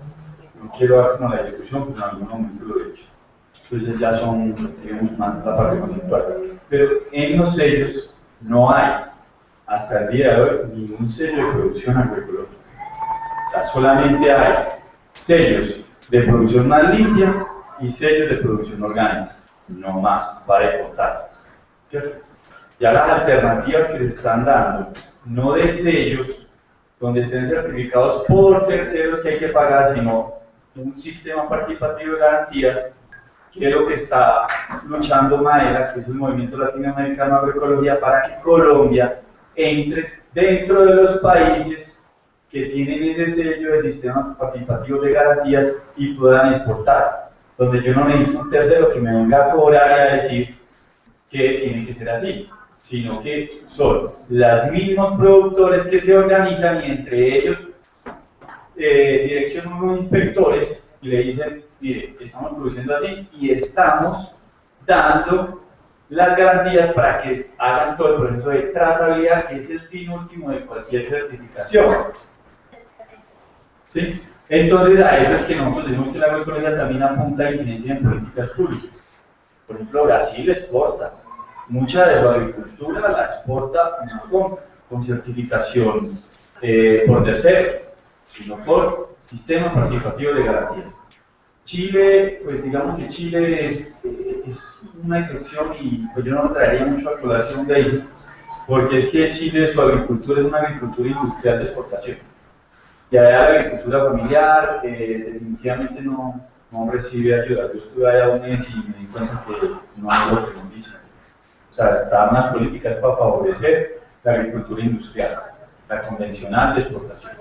no quiero dar como la discusión, pero en algún momento lo he hecho. Entonces ya son, digamos, más la parte conceptual. Pero en los sellos no hay, hasta el día de hoy, ningún sello de producción agroecológica. O sea, solamente hay sellos de producción más limpia y sellos de producción orgánica. No más, para de contar. ¿Cierto? Ya las alternativas que se están dando, no de sellos donde estén certificados por terceros que hay que pagar, sino un sistema participativo de garantías, que es lo que está luchando Maela, que es el Movimiento Latinoamericano de Agroecología, para que Colombia entre dentro de los países que tienen ese sello de sistema participativo de garantías y puedan exportar, donde yo no necesito un tercero que me venga a cobrar y a decir que tiene que ser así, sino que son los mismos productores que se organizan y entre ellos direccionan unos inspectores y le dicen, mire, estamos produciendo así y estamos dando las garantías para que hagan todo el proceso de trazabilidad, que es el fin último de cualquier certificación. ¿Sí? Entonces, a eso es que nosotros decimos que la agroecología también apunta a incidencia en políticas públicas. Por ejemplo, Brasil exporta. Mucha de su agricultura la exporta no con certificación por terceros, sino por sistemas participativos de garantías. Chile, pues digamos que Chile es una excepción y pues yo no lo traería mucho a colación de eso, porque es que Chile, su agricultura es una agricultura industrial de exportación. Y allá la agricultura familiar definitivamente no recibe ayuda. Yo estuve allá un mes y me di cuenta que no hay lo que nos dicen. O sea, están las políticas para favorecer la agricultura industrial, la convencional de exportación.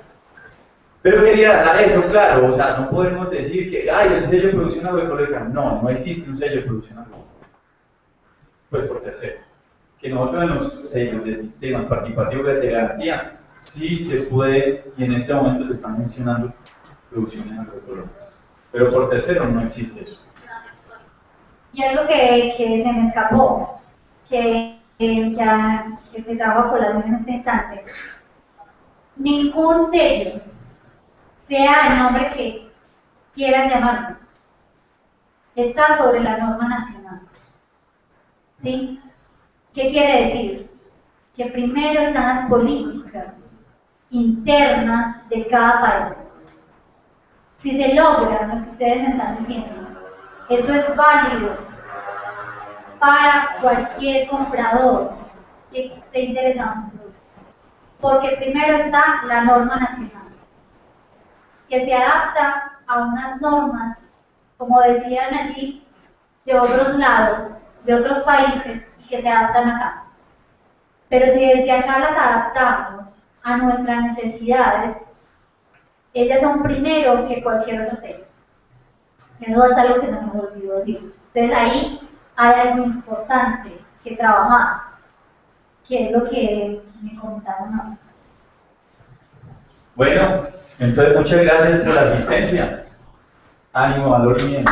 Pero quería dejar eso claro, o sea, no podemos decir que hay el sello de producción agroecológica. No existe un sello de producción agroecológica. Pues por tercero. Que nosotros en los sellos de sistemas participativos de garantía sí se puede, y en este momento se están mencionando producciones agroecológicas. Pero por tercero no existe eso. Y algo que se me escapó, que se trajo a colación en este instante. Ningún sello, sea el nombre que quieran llamarlo, está sobre la norma nacional. ¿Sí? ¿Qué quiere decir? Que primero están las políticas internas de cada país. Si se logra lo que ustedes me están diciendo, eso es válido para cualquier comprador que esté interesado en su producto. Porque primero está la norma nacional, que se adapta a unas normas, como decían allí, de otros lados, de otros países, y que se adaptan acá. Pero si desde acá las adaptamos a nuestras necesidades, ellas son primero que cualquier otro sello. Eso es algo que se nos olvidó decir. Entonces ahí hay algo importante que trabajar, que es lo que me comentaron ahora. Bueno, entonces muchas gracias por la asistencia. Ánimo, valor y bien.